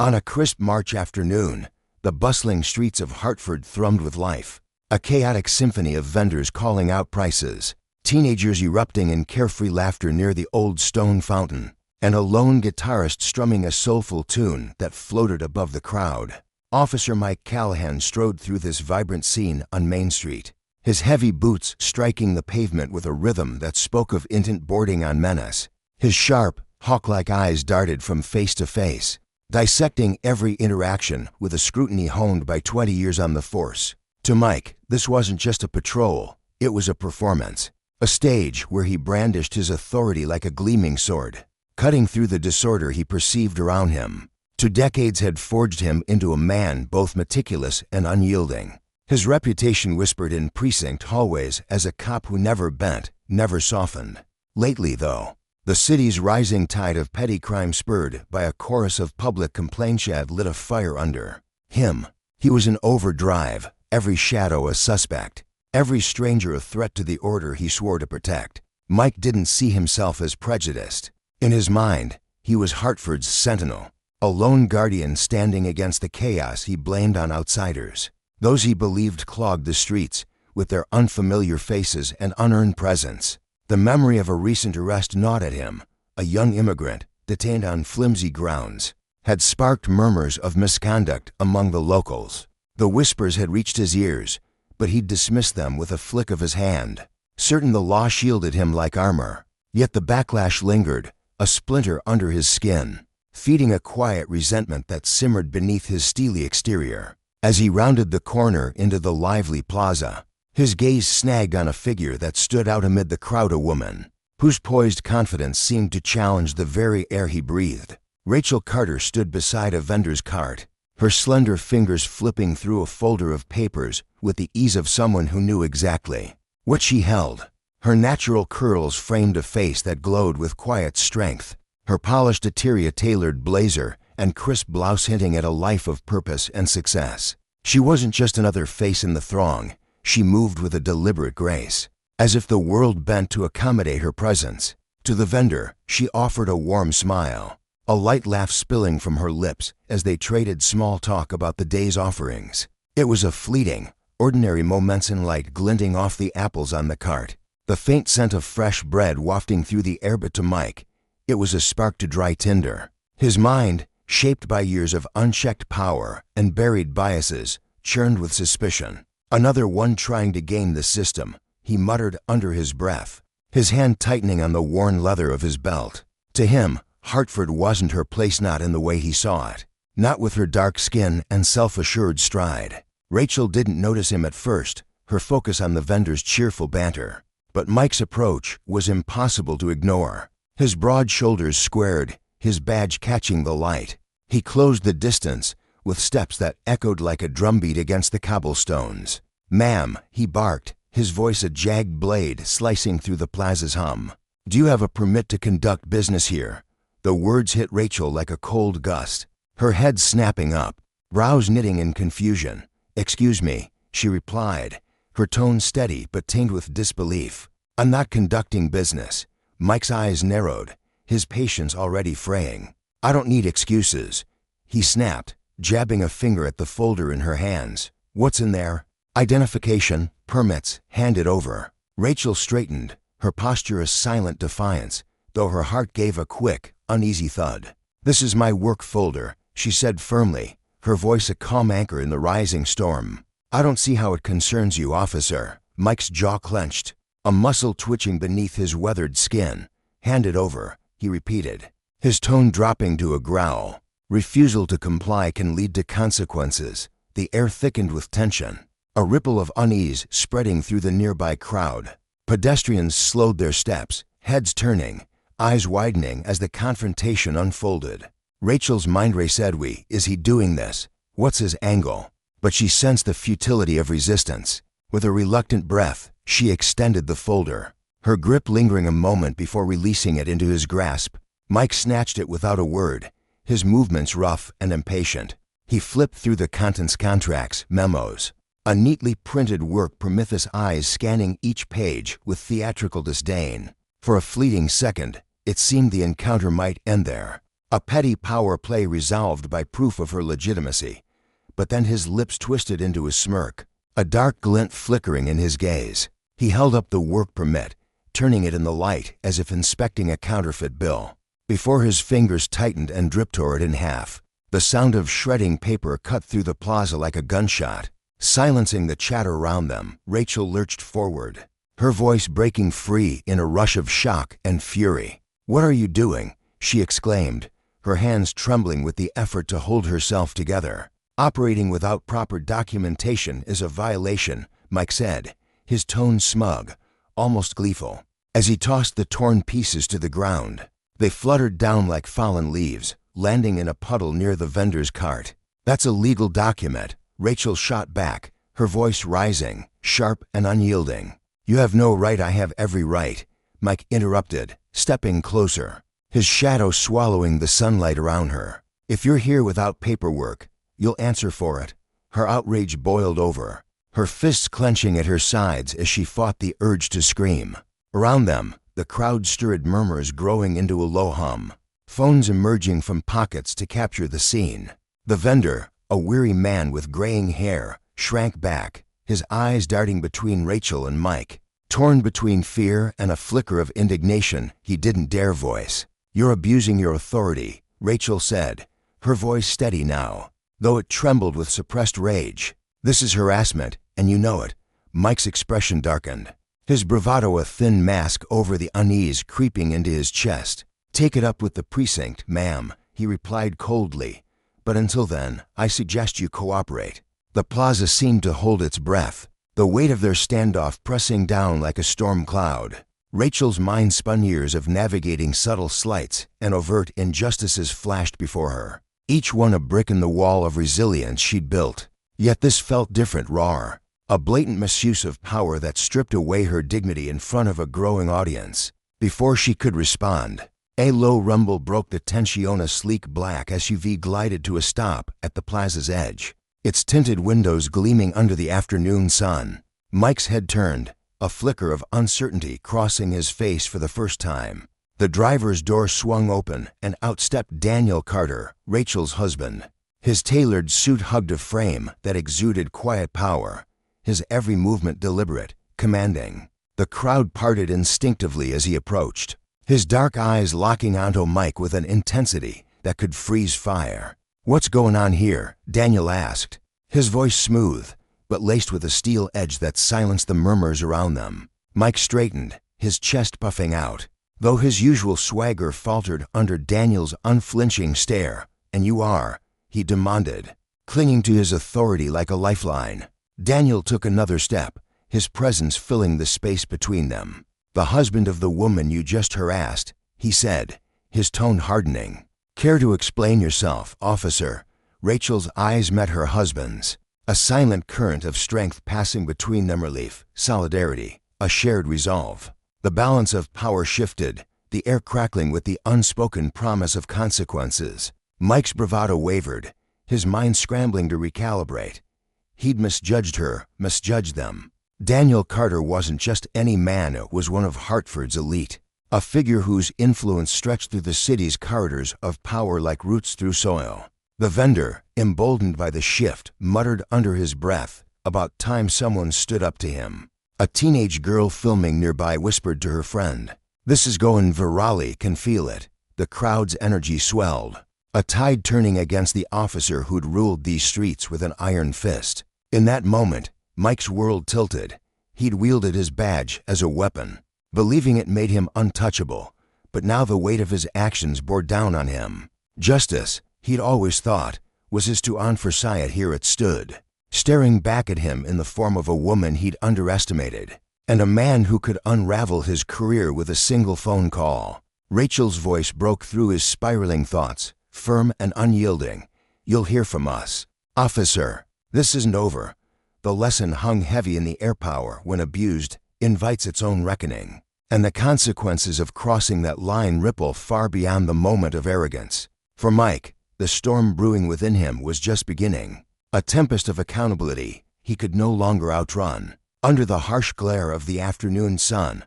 On a crisp March afternoon, the bustling streets of Hartford thrummed with life. A chaotic symphony of vendors calling out prices, teenagers erupting in carefree laughter near the old stone fountain, and a lone guitarist strumming a soulful tune that floated above the crowd. Officer Mike Callahan strode through this vibrant scene on Main Street, his heavy boots striking the pavement with a rhythm that spoke of intent bordering on menace. His sharp, hawk-like eyes darted from face to face, dissecting every interaction with a scrutiny honed by 20 years on the force. To Mike, this wasn't just a patrol, it was a performance, a stage where he brandished his authority like a gleaming sword, cutting through the disorder he perceived around him. 2 decades had forged him into a man both meticulous and unyielding. His reputation whispered in precinct hallways as a cop who never bent, never softened. Lately, though, the city's rising tide of petty crime spurred by a chorus of public complaints had lit a fire under him. He was in overdrive, every shadow a suspect, every stranger a threat to the order he swore to protect. Mike didn't see himself as prejudiced. In his mind, he was Hartford's sentinel, a lone guardian standing against the chaos he blamed on outsiders, those he believed clogged the streets with their unfamiliar faces and unearned presence. The memory of a recent arrest gnawed at him. A young immigrant, detained on flimsy grounds, had sparked murmurs of misconduct among the locals. The whispers had reached his ears, but he'd dismissed them with a flick of his hand, certain the law shielded him like armor. Yet the backlash lingered, a splinter under his skin, feeding a quiet resentment that simmered beneath his steely exterior. As he rounded the corner into the lively plaza, his gaze snagged on a figure that stood out amid the crowd, a woman whose poised confidence seemed to challenge the very air he breathed. Rachel Carter stood beside a vendor's cart, her slender fingers flipping through a folder of papers with the ease of someone who knew exactly what she held. Her natural curls framed a face that glowed with quiet strength, her polished Atiria-tailored blazer and crisp blouse hinting at a life of purpose and success. She wasn't just another face in the throng. She moved with a deliberate grace, as if the world bent to accommodate her presence. To the vendor, she offered a warm smile, a light laugh spilling from her lips as they traded small talk about the day's offerings. It was a fleeting, ordinary momentum, light glinting off the apples on the cart, the faint scent of fresh bread wafting through the air, but to Mike, it was a spark to dry tinder. His mind, shaped by years of unchecked power and buried biases, churned with suspicion. Another one trying to game the system, he muttered under his breath, his hand tightening on the worn leather of his belt. To him, Hartford wasn't her place, not in the way he saw it, not with her dark skin and self-assured stride. Rachel didn't notice him at first, her focus on the vendor's cheerful banter. But Mike's approach was impossible to ignore. His broad shoulders squared, his badge catching the light. He closed the distance with steps that echoed like a drumbeat against the cobblestones. "Ma'am," he barked, his voice a jagged blade slicing through the plaza's hum. "Do you have a permit to conduct business here?" The words hit Rachel like a cold gust, her head snapping up, brows knitting in confusion. "Excuse me," she replied, her tone steady but tinged with disbelief. "I'm not conducting business." Mike's eyes narrowed, his patience already fraying. "I don't need excuses," he snapped, jabbing a finger at the folder in her hands. "What's in there?" "Identification, permits, hand it over." Rachel straightened, her posture a silent defiance, though her heart gave a quick, uneasy thud. "This is my work folder," she said firmly, her voice a calm anchor in the rising storm. "I don't see how it concerns you, officer." Mike's jaw clenched, a muscle twitching beneath his weathered skin. "Hand it over," he repeated, his tone dropping to a growl. "Refusal to comply can lead to consequences." The air thickened with tension, a ripple of unease spreading through the nearby crowd. Pedestrians slowed their steps, heads turning, eyes widening as the confrontation unfolded. Rachel's mind raced. Is he doing this? What's his angle? But she sensed the futility of resistance. With a reluctant breath, she extended the folder, her grip lingering a moment before releasing it into his grasp. Mike snatched it without a word, his movements rough and impatient. He flipped through the contents, contracts, memos, a neatly printed work, Prometheus eyes scanning each page with theatrical disdain. For a fleeting second, it seemed the encounter might end there. A petty power play resolved by proof of her legitimacy. But then his lips twisted into a smirk, a dark glint flickering in his gaze. He held up the work permit, turning it in the light as if inspecting a counterfeit bill. Before his fingers tightened and tore it in half, the sound of shredding paper cut through the plaza like a gunshot. Silencing the chatter around them, Rachel lurched forward, her voice breaking free in a rush of shock and fury. "What are you doing?" she exclaimed, her hands trembling with the effort to hold herself together. "Operating without proper documentation is a violation," Mike said, his tone smug, almost gleeful. As he tossed the torn pieces to the ground, they fluttered down like fallen leaves, landing in a puddle near the vendor's cart. "That's a legal document," Rachel shot back, her voice rising, sharp and unyielding. "You have no right." "I have every right," Mike interrupted, stepping closer, his shadow swallowing the sunlight around her. "If you're here without paperwork, you'll answer for it." Her outrage boiled over, her fists clenching at her sides as she fought the urge to scream. Around them, the crowd stirred murmurs growing into a low hum, phones emerging from pockets to capture the scene. The vendor, a weary man with graying hair, shrank back, his eyes darting between Rachel and Mike. Torn between fear and a flicker of indignation he didn't dare voice. "You're abusing your authority," Rachel said, her voice steady now, though it trembled with suppressed rage. "This is harassment, and you know it." Mike's expression darkened, his bravado a thin mask over the unease creeping into his chest. "Take it up with the precinct, ma'am," he replied coldly. "But until then, I suggest you cooperate." The plaza seemed to hold its breath, the weight of their standoff pressing down like a storm cloud. Rachel's mind spun years of navigating subtle slights and overt injustices flashed before her, each one a brick in the wall of resilience she'd built. Yet this felt different, raw, a blatant misuse of power that stripped away her dignity in front of a growing audience. Before she could respond, a low rumble broke the tension. A sleek black SUV glided to a stop at the plaza's edge, its tinted windows gleaming under the afternoon sun. Mike's head turned, a flicker of uncertainty crossing his face for the first time. The driver's door swung open and out stepped Daniel Carter, Rachel's husband. His tailored suit hugged a frame that exuded quiet power, his every movement deliberate, commanding. The crowd parted instinctively as he approached, his dark eyes locking onto Mike with an intensity that could freeze fire. "What's going on here?" Daniel asked, his voice smooth, but laced with a steel edge that silenced the murmurs around them. Mike straightened, his chest puffing out, though his usual swagger faltered under Daniel's unflinching stare. "And you are?" he demanded, clinging to his authority like a lifeline. Daniel took another step, his presence filling the space between them. "The husband of the woman you just harassed," he said, his tone hardening. "Care to explain yourself, officer?" Rachel's eyes met her husband's, a silent current of strength passing between them, relief, solidarity, a shared resolve. The balance of power shifted, the air crackling with the unspoken promise of consequences. Mike's bravado wavered, his mind scrambling to recalibrate. He'd misjudged her, misjudged them. Daniel Carter wasn't just any man, it was one of Hartford's elite, a figure whose influence stretched through the city's corridors of power like roots through soil. The vendor, emboldened by the shift, muttered under his breath, "About time someone stood up to him." A teenage girl filming nearby whispered to her friend, "This is going virally, can feel it." The crowd's energy swelled, a tide turning against the officer who'd ruled these streets with an iron fist. In that moment, Mike's world tilted. He'd wielded his badge as a weapon, believing it made him untouchable, but now the weight of his actions bore down on him. Justice, he'd always thought, was his to enforce. Here it stood, staring back at him in the form of a woman he'd underestimated, and a man who could unravel his career with a single phone call. Rachel's voice broke through his spiraling thoughts, firm and unyielding. "You'll hear from us, officer. This isn't over." The lesson hung heavy in the air. Power, when abused, invites its own reckoning, and the consequences of crossing that line ripple far beyond the moment of arrogance. For Mike, the storm brewing within him was just beginning, a tempest of accountability he could no longer outrun. Under the harsh glare of the afternoon sun,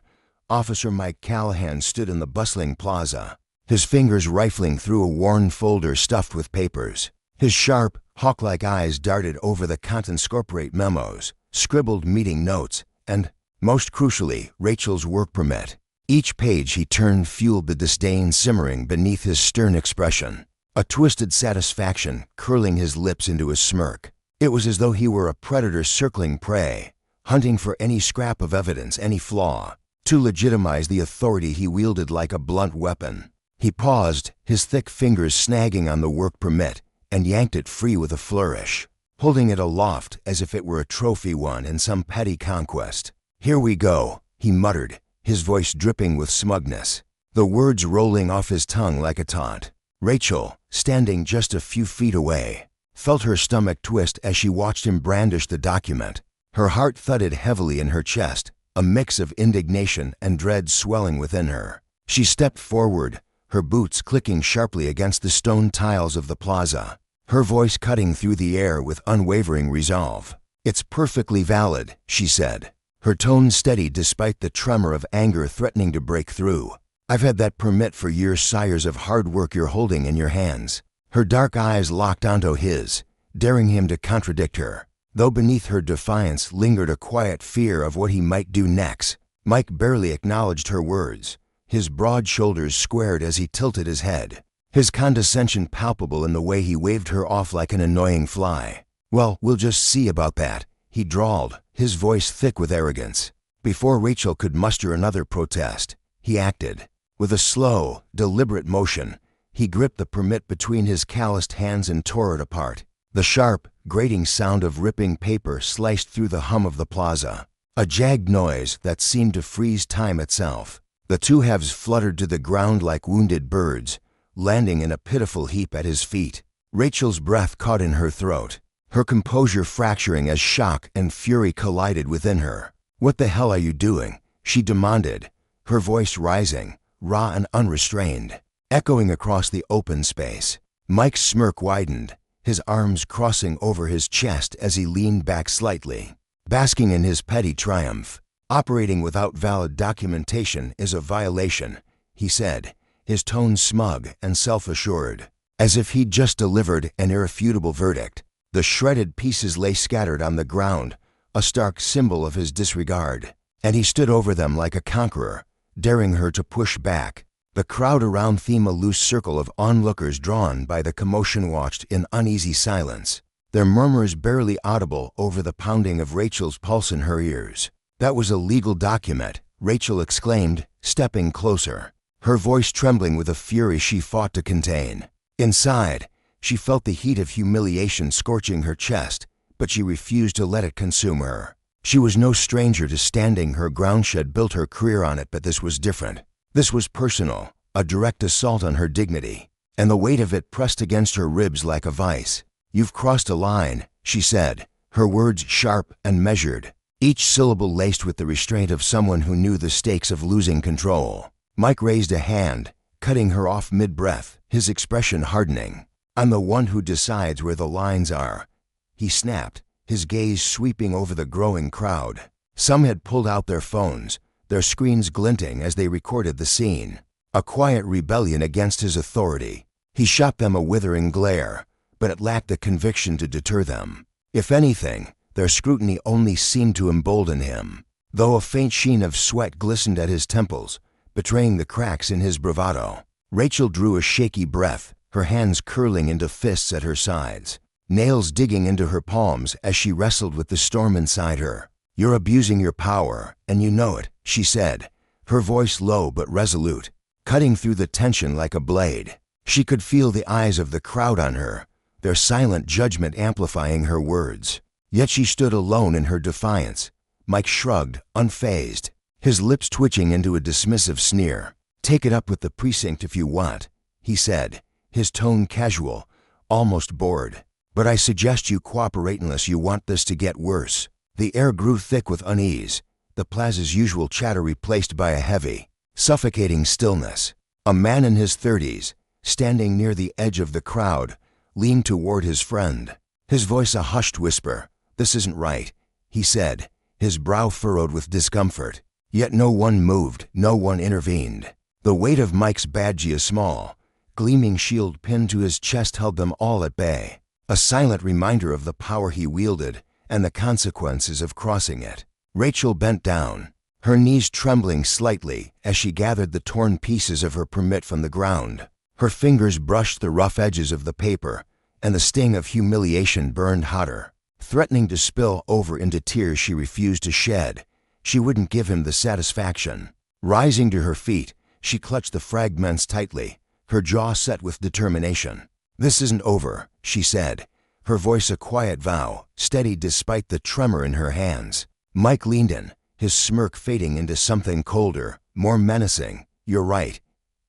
Officer Mike Callahan stood in the bustling plaza, his fingers rifling through a worn folder stuffed with papers. His sharp, hawk-like eyes darted over the contents-scorporate memos, scribbled meeting notes, and, most crucially, Rachel's work permit. Each page he turned fueled the disdain simmering beneath his stern expression, a twisted satisfaction curling his lips into a smirk. It was as though he were a predator circling prey, hunting for any scrap of evidence, any flaw, to legitimize the authority he wielded like a blunt weapon. He paused, his thick fingers snagging on the work permit, and yanked it free with a flourish, holding it aloft as if it were a trophy won in some petty conquest. "Here we go," he muttered, his voice dripping with smugness, the words rolling off his tongue like a taunt. Rachel, standing just a few feet away, felt her stomach twist as she watched him brandish the document. Her heart thudded heavily in her chest, a mix of indignation and dread swelling within her. She stepped forward, her boots clicking sharply against the stone tiles of the plaza, her voice cutting through the air with unwavering resolve. "It's perfectly valid," she said, her tone steady despite the tremor of anger threatening to break through. "I've had that permit for years, sires of hard work you're holding in your hands." Her dark eyes locked onto his, daring him to contradict her, though beneath her defiance lingered a quiet fear of what he might do next. Mike barely acknowledged her words, his broad shoulders squared as he tilted his head, his condescension palpable in the way he waved her off like an annoying fly. "Well, we'll just see about that," he drawled, his voice thick with arrogance. Before Rachel could muster another protest, he acted. With a slow, deliberate motion, he gripped the permit between his calloused hands and tore it apart. The sharp, grating sound of ripping paper sliced through the hum of the plaza, a jagged noise that seemed to freeze time itself. The two halves fluttered to the ground like wounded birds, landing in a pitiful heap at his feet. Rachel's breath caught in her throat, her composure fracturing as shock and fury collided within her. "What the hell are you doing?" she demanded, her voice rising, raw and unrestrained, echoing across the open space. Mike's smirk widened, his arms crossing over his chest as he leaned back slightly, basking in his petty triumph. "Operating without valid documentation is a violation," he said, his tone smug and self-assured, as if he'd just delivered an irrefutable verdict. The shredded pieces lay scattered on the ground, a stark symbol of his disregard, and he stood over them like a conqueror, daring her to push back. The crowd around them, a loose circle of onlookers drawn by the commotion, watched in uneasy silence, their murmurs barely audible over the pounding of Rachel's pulse in her ears. "That was a legal document," Rachel exclaimed, stepping closer, her voice trembling with a fury she fought to contain. Inside, she felt the heat of humiliation scorching her chest, but she refused to let it consume her. She was no stranger to standing her ground. She had built her career on it, but this was different. This was personal, a direct assault on her dignity, and the weight of it pressed against her ribs like a vice. "You've crossed a line," she said, her words sharp and measured, each syllable laced with the restraint of someone who knew the stakes of losing control. Mike raised a hand, cutting her off mid-breath, his expression hardening. "I'm the one who decides where the lines are," he snapped, his gaze sweeping over the growing crowd. Some had pulled out their phones, their screens glinting as they recorded the scene, a quiet rebellion against his authority. He shot them a withering glare, but it lacked the conviction to deter them. If anything, their scrutiny only seemed to embolden him, though a faint sheen of sweat glistened at his temples, betraying the cracks in his bravado. Rachel drew a shaky breath, her hands curling into fists at her sides, nails digging into her palms as she wrestled with the storm inside her. "You're abusing your power, and you know it," she said, her voice low but resolute, cutting through the tension like a blade. She could feel the eyes of the crowd on her, their silent judgment amplifying her words. Yet she stood alone in her defiance. Mike shrugged, unfazed, his lips twitching into a dismissive sneer. "Take it up with the precinct if you want," he said, his tone casual, almost bored. "But I suggest you cooperate unless you want this to get worse." The air grew thick with unease, the plaza's usual chatter replaced by a heavy, suffocating stillness. A man in his 30s, standing near the edge of the crowd, leaned toward his friend, his voice a hushed whisper. "This isn't right," he said, his brow furrowed with discomfort. Yet no one moved, no one intervened. The weight of Mike's badge, small, gleaming shield pinned to his chest, held them all at bay, a silent reminder of the power he wielded and the consequences of crossing it. Rachel bent down, her knees trembling slightly as she gathered the torn pieces of her permit from the ground. Her fingers brushed the rough edges of the paper, and the sting of humiliation burned hotter. Threatening to spill over into tears she refused to shed, she wouldn't give him the satisfaction. Rising to her feet, she clutched the fragments tightly, her jaw set with determination. "This isn't over," she said, her voice a quiet vow, steady despite the tremor in her hands. Mike leaned in, his smirk fading into something colder, more menacing. "You're right,"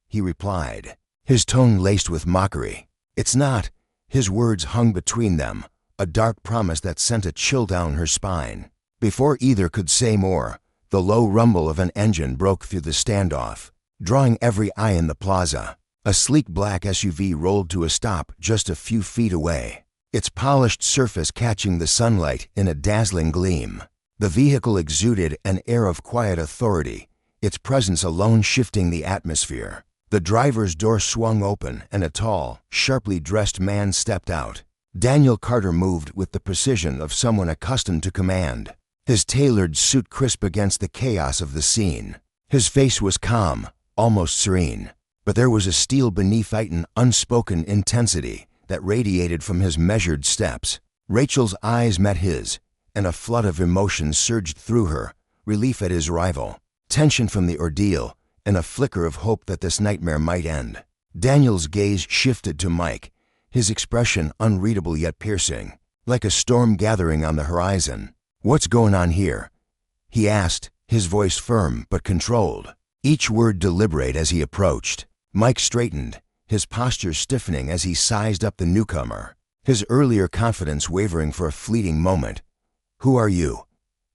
he replied, his tone laced with mockery. "It's not." His words hung between them, a dark promise that sent a chill down her spine. Before either could say more, the low rumble of an engine broke through the standoff, drawing every eye in the plaza. A sleek black SUV rolled to a stop just a few feet away, its polished surface catching the sunlight in a dazzling gleam. The vehicle exuded an air of quiet authority, its presence alone shifting the atmosphere. The driver's door swung open and a tall, sharply dressed man stepped out. Daniel Carter moved with the precision of someone accustomed to command, his tailored suit crisp against the chaos of the scene. His face was calm, almost serene, but there was a steel beneath it, an unspoken intensity that radiated from his measured steps. Rachel's eyes met his, and a flood of emotion surged through her, relief at his arrival, tension from the ordeal, and a flicker of hope that this nightmare might end. Daniel's gaze shifted to Mike, his expression unreadable yet piercing, like a storm gathering on the horizon. "What's going on here?" he asked, his voice firm but controlled, each word deliberate as he approached. Mike straightened, his posture stiffening as he sized up the newcomer, his earlier confidence wavering for a fleeting moment. "Who are you?"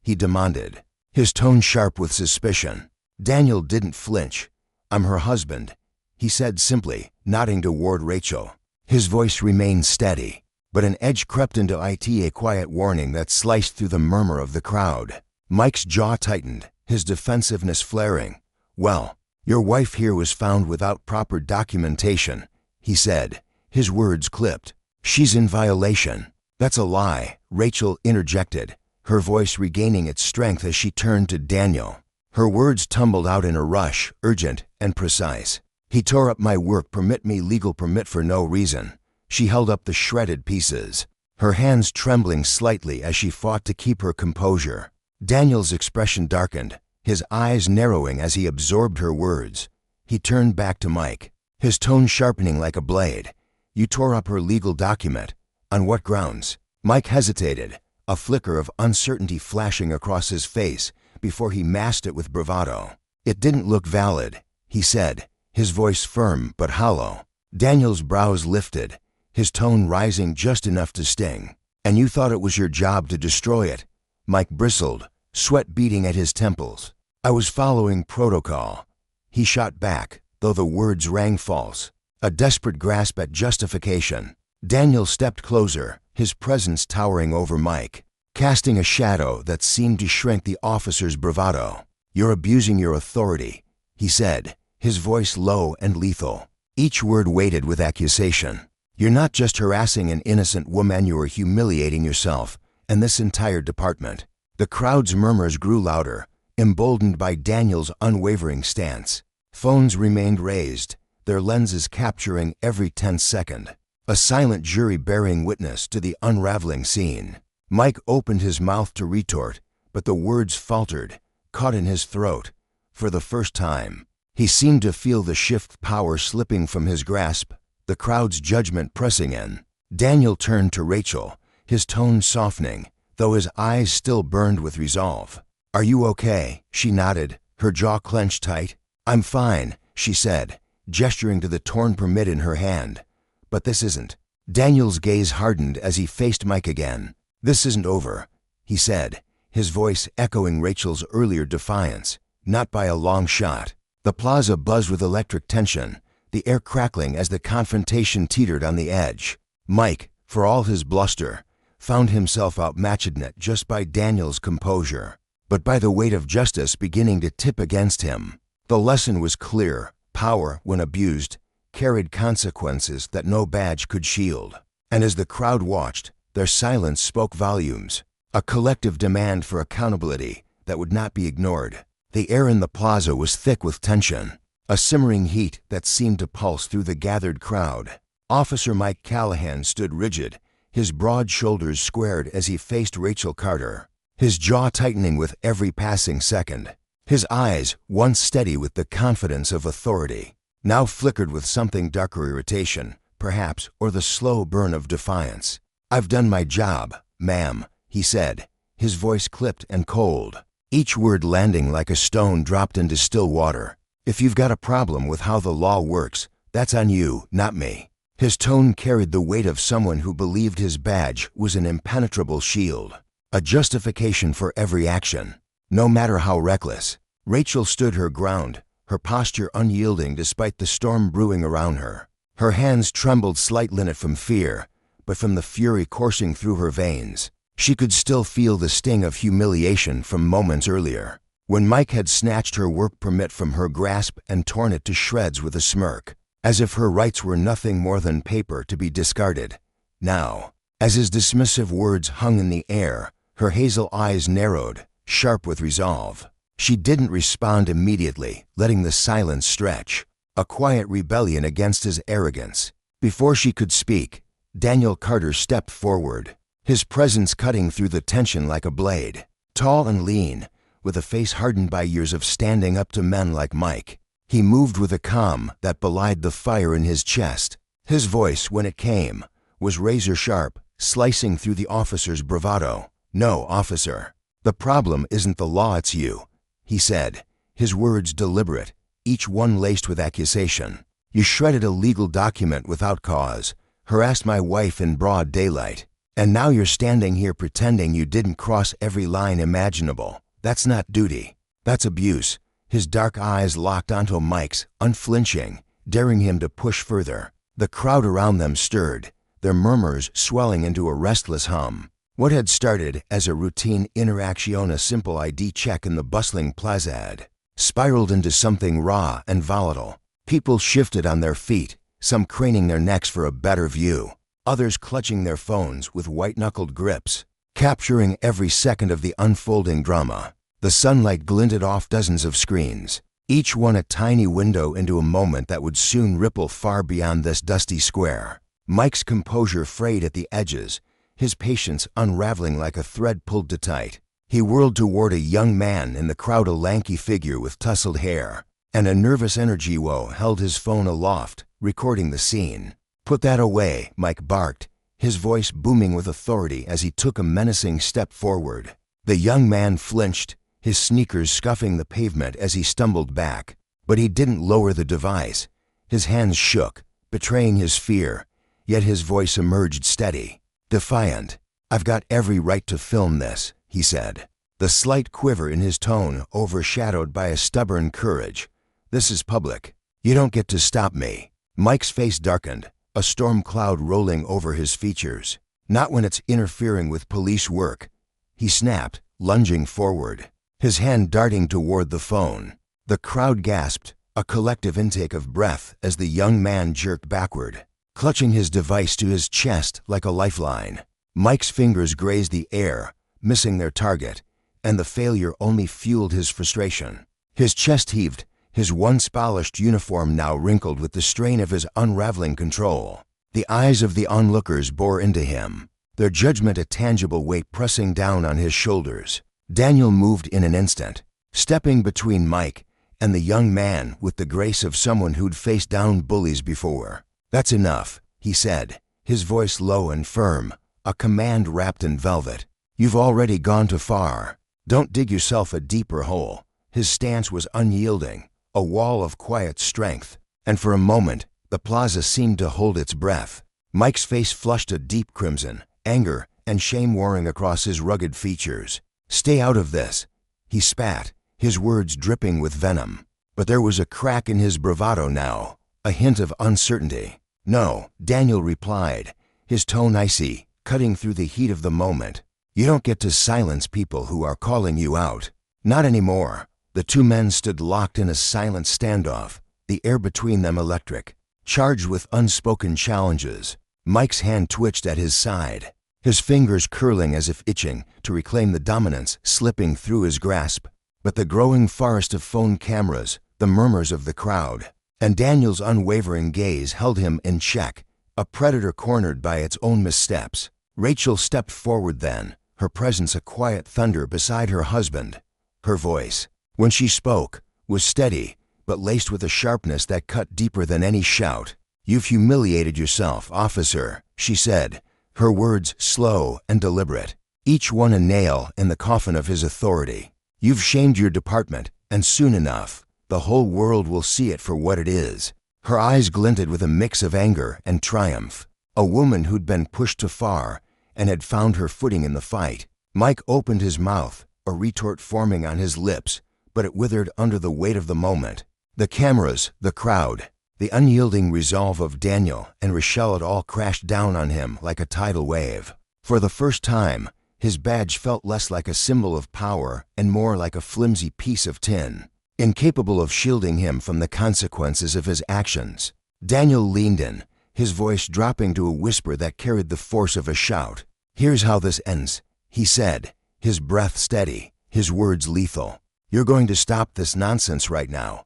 he demanded, his tone sharp with suspicion. Daniel didn't flinch. "I'm her husband," he said simply, nodding toward Rachel. His voice remained steady, but an edge crept into it, a quiet warning that sliced through the murmur of the crowd. Mike's jaw tightened, his defensiveness flaring. "Well, your wife here was found without proper documentation," he said, his words clipped. "She's in violation." "That's a lie," Rachel interjected, her voice regaining its strength as she turned to Daniel. Her words tumbled out in a rush, urgent and precise. "He tore up my work permit, me legal permit, for no reason." She held up the shredded pieces, her hands trembling slightly as she fought to keep her composure. Daniel's expression darkened, his eyes narrowing as he absorbed her words. He turned back to Mike, his tone sharpening like a blade. "You tore up her legal document. On what grounds?" Mike hesitated, a flicker of uncertainty flashing across his face before he masked it with bravado. "It didn't look valid," he said, his voice firm but hollow. Daniel's brows lifted, his tone rising just enough to sting. "And you thought it was your job to destroy it?" Mike bristled, sweat beading at his temples. "I was following protocol," he shot back, though the words rang false, a desperate grasp at justification. Daniel stepped closer, his presence towering over Mike, casting a shadow that seemed to shrink the officer's bravado. "You're abusing your authority," he said, his voice low and lethal, each word weighted with accusation. "You're not just harassing an innocent woman, you are humiliating yourself and this entire department." The crowd's murmurs grew louder, emboldened by Daniel's unwavering stance. Phones remained raised, their lenses capturing every tense second, a silent jury bearing witness to the unraveling scene. Mike opened his mouth to retort, but the words faltered, caught in his throat. For the first time, he seemed to feel the shift power slipping from his grasp, the crowd's judgment pressing in. Daniel turned to Rachel, his tone softening, though his eyes still burned with resolve. "Are you okay?" She nodded, her jaw clenched tight. "I'm fine," she said, gesturing to the torn permit in her hand. "But this isn't." Daniel's gaze hardened as he faced Mike again. "This isn't over," he said, his voice echoing Rachel's earlier defiance. "Not by a long shot." The plaza buzzed with electric tension, the air crackling as the confrontation teetered on the edge. Mike, for all his bluster, found himself outmatched not just by Daniel's composure, but by the weight of justice beginning to tip against him. The lesson was clear: Power, when abused, carried consequences that no badge could shield. And as the crowd watched, their silence spoke volumes, a collective demand for accountability that would not be ignored. The air in the plaza was thick with tension, a simmering heat that seemed to pulse through the gathered crowd. Officer Mike Callahan stood rigid, his broad shoulders squared as he faced Rachel Carter, his jaw tightening with every passing second. His eyes, once steady with the confidence of authority, now flickered with something darker, irritation, perhaps, or the slow burn of defiance. "I've done my job, ma'am," he said, his voice clipped and cold, each word landing like a stone dropped into still water. "If you've got a problem with how the law works, that's on you, not me." His tone carried the weight of someone who believed his badge was an impenetrable shield, a justification for every action, no matter how reckless. Rachel stood her ground, her posture unyielding despite the storm brewing around her. Her hands trembled slightly, not from fear, but from the fury coursing through her veins. She could still feel the sting of humiliation from moments earlier, when Mike had snatched her work permit from her grasp and torn it to shreds with a smirk, as if her rights were nothing more than paper to be discarded. Now, as his dismissive words hung in the air, her hazel eyes narrowed, sharp with resolve. She didn't respond immediately, letting the silence stretch, a quiet rebellion against his arrogance. Before she could speak, Daniel Carter stepped forward, his presence cutting through the tension like a blade. Tall and lean, with a face hardened by years of standing up to men like Mike, he moved with a calm that belied the fire in his chest. His voice, when it came, was razor-sharp, slicing through the officer's bravado. "No, officer. The problem isn't the law, it's you," he said, his words deliberate, each one laced with accusation. "You shredded a legal document without cause, harassed my wife in broad daylight, and now you're standing here pretending you didn't cross every line imaginable. That's not duty. That's abuse." His dark eyes locked onto Mike's, unflinching, daring him to push further. The crowd around them stirred, their murmurs swelling into a restless hum. What had started as a routine interaction, a simple ID check in the bustling plaza, had spiraled into something raw and volatile. People shifted on their feet, some craning their necks for a better view, others clutching their phones with white-knuckled grips, capturing every second of the unfolding drama. The sunlight glinted off dozens of screens, each one a tiny window into a moment that would soon ripple far beyond this dusty square. Mike's composure frayed at the edges, his patience unraveling like a thread pulled too tight. He whirled toward a young man in the crowd, a lanky figure with tousled hair, and a nervous energy. Woe held his phone aloft, recording the scene. "Put that away," Mike barked, his voice booming with authority as he took a menacing step forward. The young man flinched, his sneakers scuffing the pavement as he stumbled back, but he didn't lower the device. His hands shook, betraying his fear, yet his voice emerged steady, defiant. "I've got every right to film this," he said, the slight quiver in his tone overshadowed by a stubborn courage. "This is public. You don't get to stop me." Mike's face darkened, a storm cloud rolling over his features. "Not when it's interfering with police work," he snapped, lunging forward, his hand darting toward the phone. The crowd gasped, a collective intake of breath as the young man jerked backward, clutching his device to his chest like a lifeline. Mike's fingers grazed the air, missing their target, and the failure only fueled his frustration. His chest heaved, his once polished uniform now wrinkled with the strain of his unraveling control. The eyes of the onlookers bore into him, their judgment a tangible weight pressing down on his shoulders. Daniel moved in an instant, stepping between Mike and the young man with the grace of someone who'd faced down bullies before. "That's enough," he said, his voice low and firm, a command wrapped in velvet. "You've already gone too far. Don't dig yourself a deeper hole." His stance was unyielding, a wall of quiet strength, and for a moment, the plaza seemed to hold its breath. Mike's face flushed a deep crimson, anger and shame warring across his rugged features. "Stay out of this," he spat, his words dripping with venom. But there was a crack in his bravado now, a hint of uncertainty. "No," Daniel replied, his tone icy, cutting through the heat of the moment. "You don't get to silence people who are calling you out. Not anymore." The two men stood locked in a silent standoff, the air between them electric, charged with unspoken challenges. Mike's hand twitched at his side, his fingers curling as if itching to reclaim the dominance slipping through his grasp. But the growing forest of phone cameras, the murmurs of the crowd, and Daniel's unwavering gaze held him in check, a predator cornered by its own missteps. Rachel stepped forward then, her presence a quiet thunder beside her husband. Her voice, when she spoke, was steady, but laced with a sharpness that cut deeper than any shout. "You've humiliated yourself, officer," she said, her words slow and deliberate, each one a nail in the coffin of his authority. "You've shamed your department, and soon enough, the whole world will see it for what it is." Her eyes glinted with a mix of anger and triumph. A woman who'd been pushed too far and had found her footing in the fight. Mike opened his mouth, a retort forming on his lips, but it withered under the weight of the moment. The cameras, the crowd, the unyielding resolve of Daniel and Rochelle had all crashed down on him like a tidal wave. For the first time, his badge felt less like a symbol of power and more like a flimsy piece of tin, incapable of shielding him from the consequences of his actions. Daniel leaned in, his voice dropping to a whisper that carried the force of a shout. "Here's how this ends," he said, his breath steady, his words lethal. "You're going to stop this nonsense right now.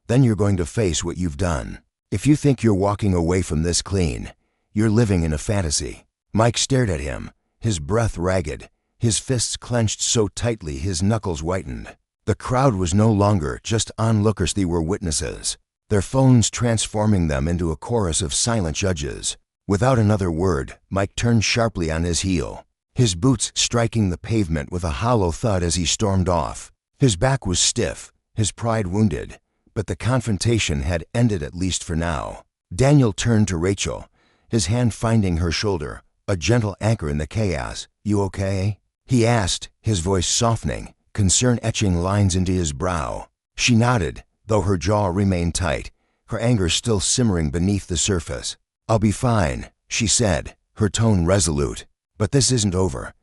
Then you're going to face what you've done. If you think you're walking away from this clean, you're living in a fantasy." Mike stared at him, his breath ragged, his fists clenched so tightly his knuckles whitened. The crowd was no longer just onlookers, they were witnesses, their phones transforming them into a chorus of silent judges. Without another word, Mike turned sharply on his heel, his boots striking the pavement with a hollow thud as he stormed off. His back was stiff, his pride wounded, but the confrontation had ended at least for now. Daniel turned to Rachel, his hand finding her shoulder, a gentle anchor in the chaos. "You okay?" he asked, his voice softening, concern etching lines into his brow. She nodded, though her jaw remained tight, her anger still simmering beneath the surface. "I'll be fine," she said, her tone resolute. "But this isn't over."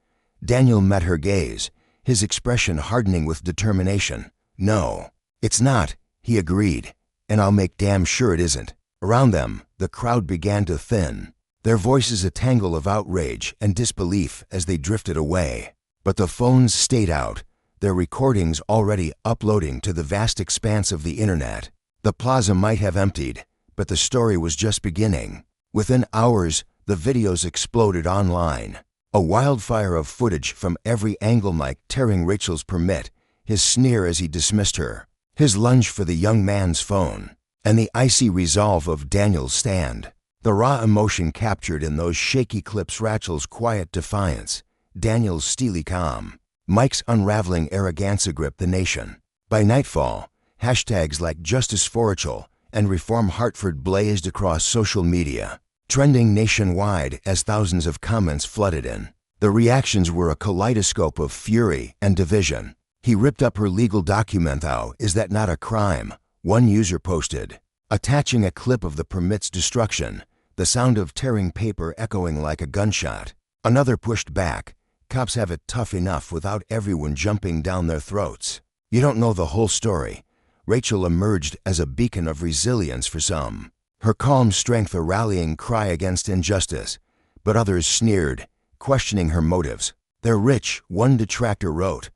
Daniel met her gaze, his expression hardening with determination. "No, it's not," he agreed, "and I'll make damn sure it isn't." Around them, the crowd began to thin, their voices a tangle of outrage and disbelief as they drifted away. But the phones stayed out, their recordings already uploading to the vast expanse of the internet. The plaza might have emptied, but the story was just beginning. Within hours, the videos exploded online, a wildfire of footage from every angle. Mike tearing Rachel's permit, his sneer as he dismissed her, his lunge for the young man's phone, and the icy resolve of Daniel's stand. The raw emotion captured in those shaky clips, Rachel's quiet defiance, Daniel's steely calm, Mike's unraveling arrogance gripped the nation. By nightfall, hashtags like Justice for Rachel and Reform Hartford blazed across social media, trending nationwide as thousands of comments flooded in. The reactions were a kaleidoscope of fury and division. "He ripped up her legal document, though. Is that not a crime?" one user posted, attaching a clip of the permit's destruction, the sound of tearing paper echoing like a gunshot. Another pushed back, "Cops have it tough enough without everyone jumping down their throats." "You don't know the whole story." Rachel emerged as a beacon of resilience for some, her calm strength a rallying cry against injustice, but others sneered, questioning her motives. "They're rich," one detractor wrote.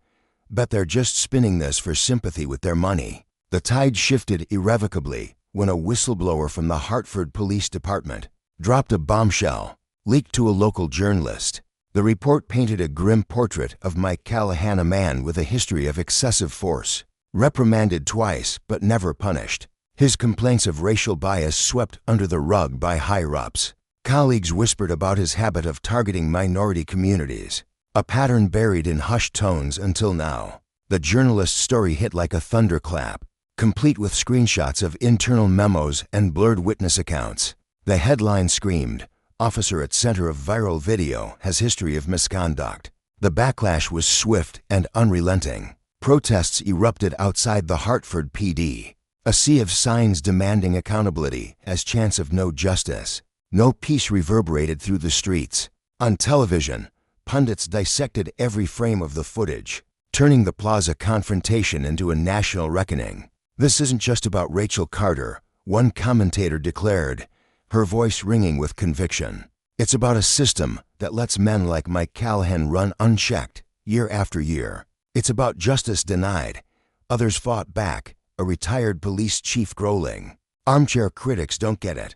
"Bet they're just spinning this for sympathy with their money." The tide shifted irrevocably when a whistleblower from the Hartford Police Department dropped a bombshell, leaked to a local journalist. The report painted a grim portrait of Mike Callahan, a man with a history of excessive force, reprimanded twice but never punished. His complaints of racial bias swept under the rug by higher-ups. Colleagues whispered about his habit of targeting minority communities, a pattern buried in hushed tones until now. The journalist's story hit like a thunderclap, complete with screenshots of internal memos and blurred witness accounts. The headline screamed, "Officer at center of viral video has history of misconduct." The backlash was swift and unrelenting. Protests erupted outside the Hartford PD, a sea of signs demanding accountability as chance of no justice. No peace reverberated through the streets. On television, pundits dissected every frame of the footage, turning the plaza confrontation into a national reckoning. "This isn't just about Rachel Carter," one commentator declared, her voice ringing with conviction. It's about a system that lets men like Mike Callahan run unchecked, year after year. It's about justice denied. Others fought back, a retired police chief growling. Armchair critics don't get it.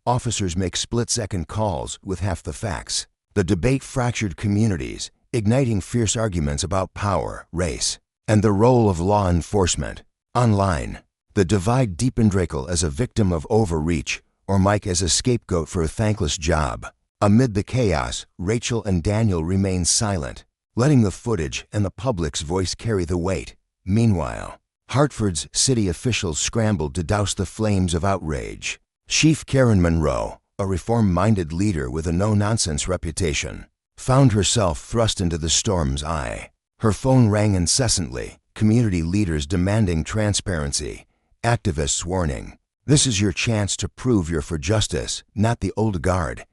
Officers make split-second calls with half the facts. The debate fractured communities, igniting fierce arguments about power, race, and the role of law enforcement. Online, the divide deepened. Drakel as a victim of overreach, or Mike as a scapegoat for a thankless job. Amid the chaos, Rachel and Daniel remain silent, letting the footage and the public's voice carry the weight. Meanwhile, Hartford's city officials scrambled to douse the flames of outrage. Chief Karen Monroe, a reform-minded leader with a no-nonsense reputation, found herself thrust into the storm's eye. Her phone rang incessantly, community leaders demanding transparency, activists warning, "This is your chance to prove you're for justice, not the old guard.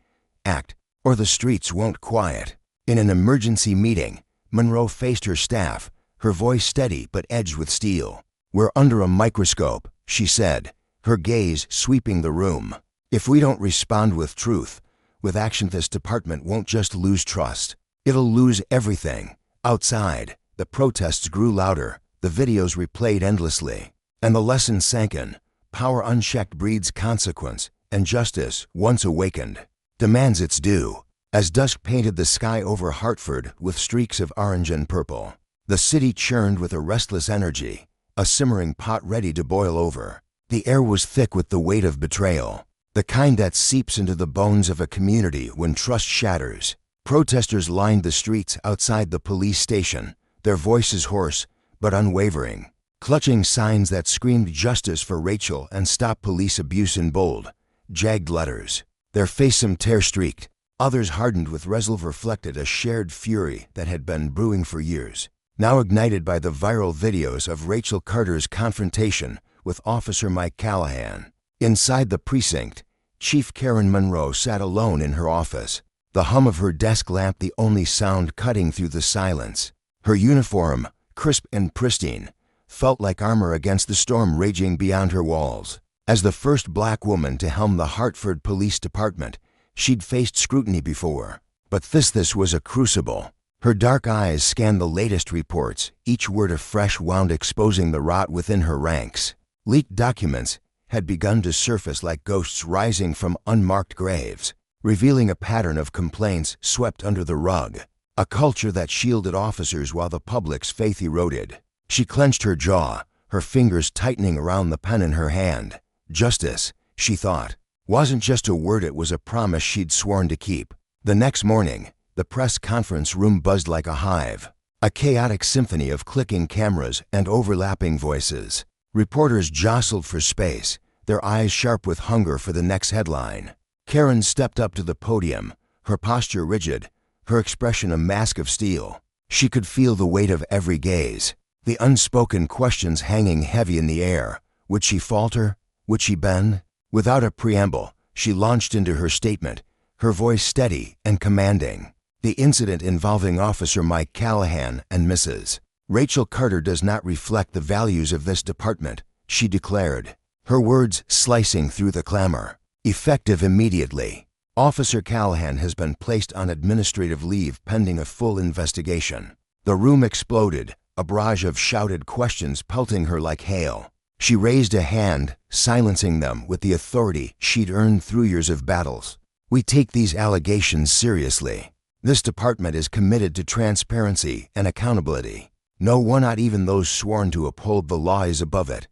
Act, or the streets won't quiet." In an emergency meeting, Monroe faced her staff, her voice steady but edged with steel. "We're under a microscope," she said, her gaze sweeping the room. "If we don't respond with truth, with action, this department won't just lose trust. It'll lose everything." Outside, the protests grew louder, the videos replayed endlessly, and the lesson sank in. Power unchecked breeds consequence, and justice, once awakened, demands its due. As dusk painted the sky over Hartford with streaks of orange and purple, the city churned with a restless energy, a simmering pot ready to boil over. The air was thick with the weight of betrayal, the kind that seeps into the bones of a community when trust shatters. Protesters lined the streets outside the police station, their voices hoarse but unwavering, clutching signs that screamed justice for Rachel and stop police abuse in bold, jagged letters. Their faces tear-streaked, others hardened with resolve reflected a shared fury that had been brewing for years, now ignited by the viral videos of Rachel Carter's confrontation with Officer Mike Callahan. Inside the precinct, Chief Karen Monroe sat alone in her office, the hum of her desk lamp the only sound cutting through the silence. Her uniform, crisp and pristine, felt like armor against the storm raging beyond her walls. As the first black woman to helm the Hartford Police Department, she'd faced scrutiny before, but this was a crucible. Her dark eyes scanned the latest reports, each word a fresh wound exposing the rot within her ranks. Leaked documents had begun to surface like ghosts rising from unmarked graves, revealing a pattern of complaints swept under the rug, a culture that shielded officers while the public's faith eroded. She clenched her jaw, her fingers tightening around the pen in her hand. Justice, she thought, wasn't just a word, it was a promise she'd sworn to keep. The next morning, the press conference room buzzed like a hive, a chaotic symphony of clicking cameras and overlapping voices. Reporters jostled for space, their eyes sharp with hunger for the next headline. Karen stepped up to the podium, her posture rigid, her expression a mask of steel. She could feel the weight of every gaze, the unspoken questions hanging heavy in the air. Would she falter? Would she bend? Without a preamble, she launched into her statement, her voice steady and commanding. "The incident involving Officer Mike Callahan and Mrs. Rachel Carter does not reflect the values of this department," she declared, her words slicing through the clamor. "Effective immediately. Officer Callahan has been placed on administrative leave pending a full investigation." The room exploded, a barrage of shouted questions pelting her like hail. She raised a hand, silencing them with the authority she'd earned through years of battles. "We take these allegations seriously. This department is committed to transparency and accountability. No one, not even those sworn to uphold the law, is above it."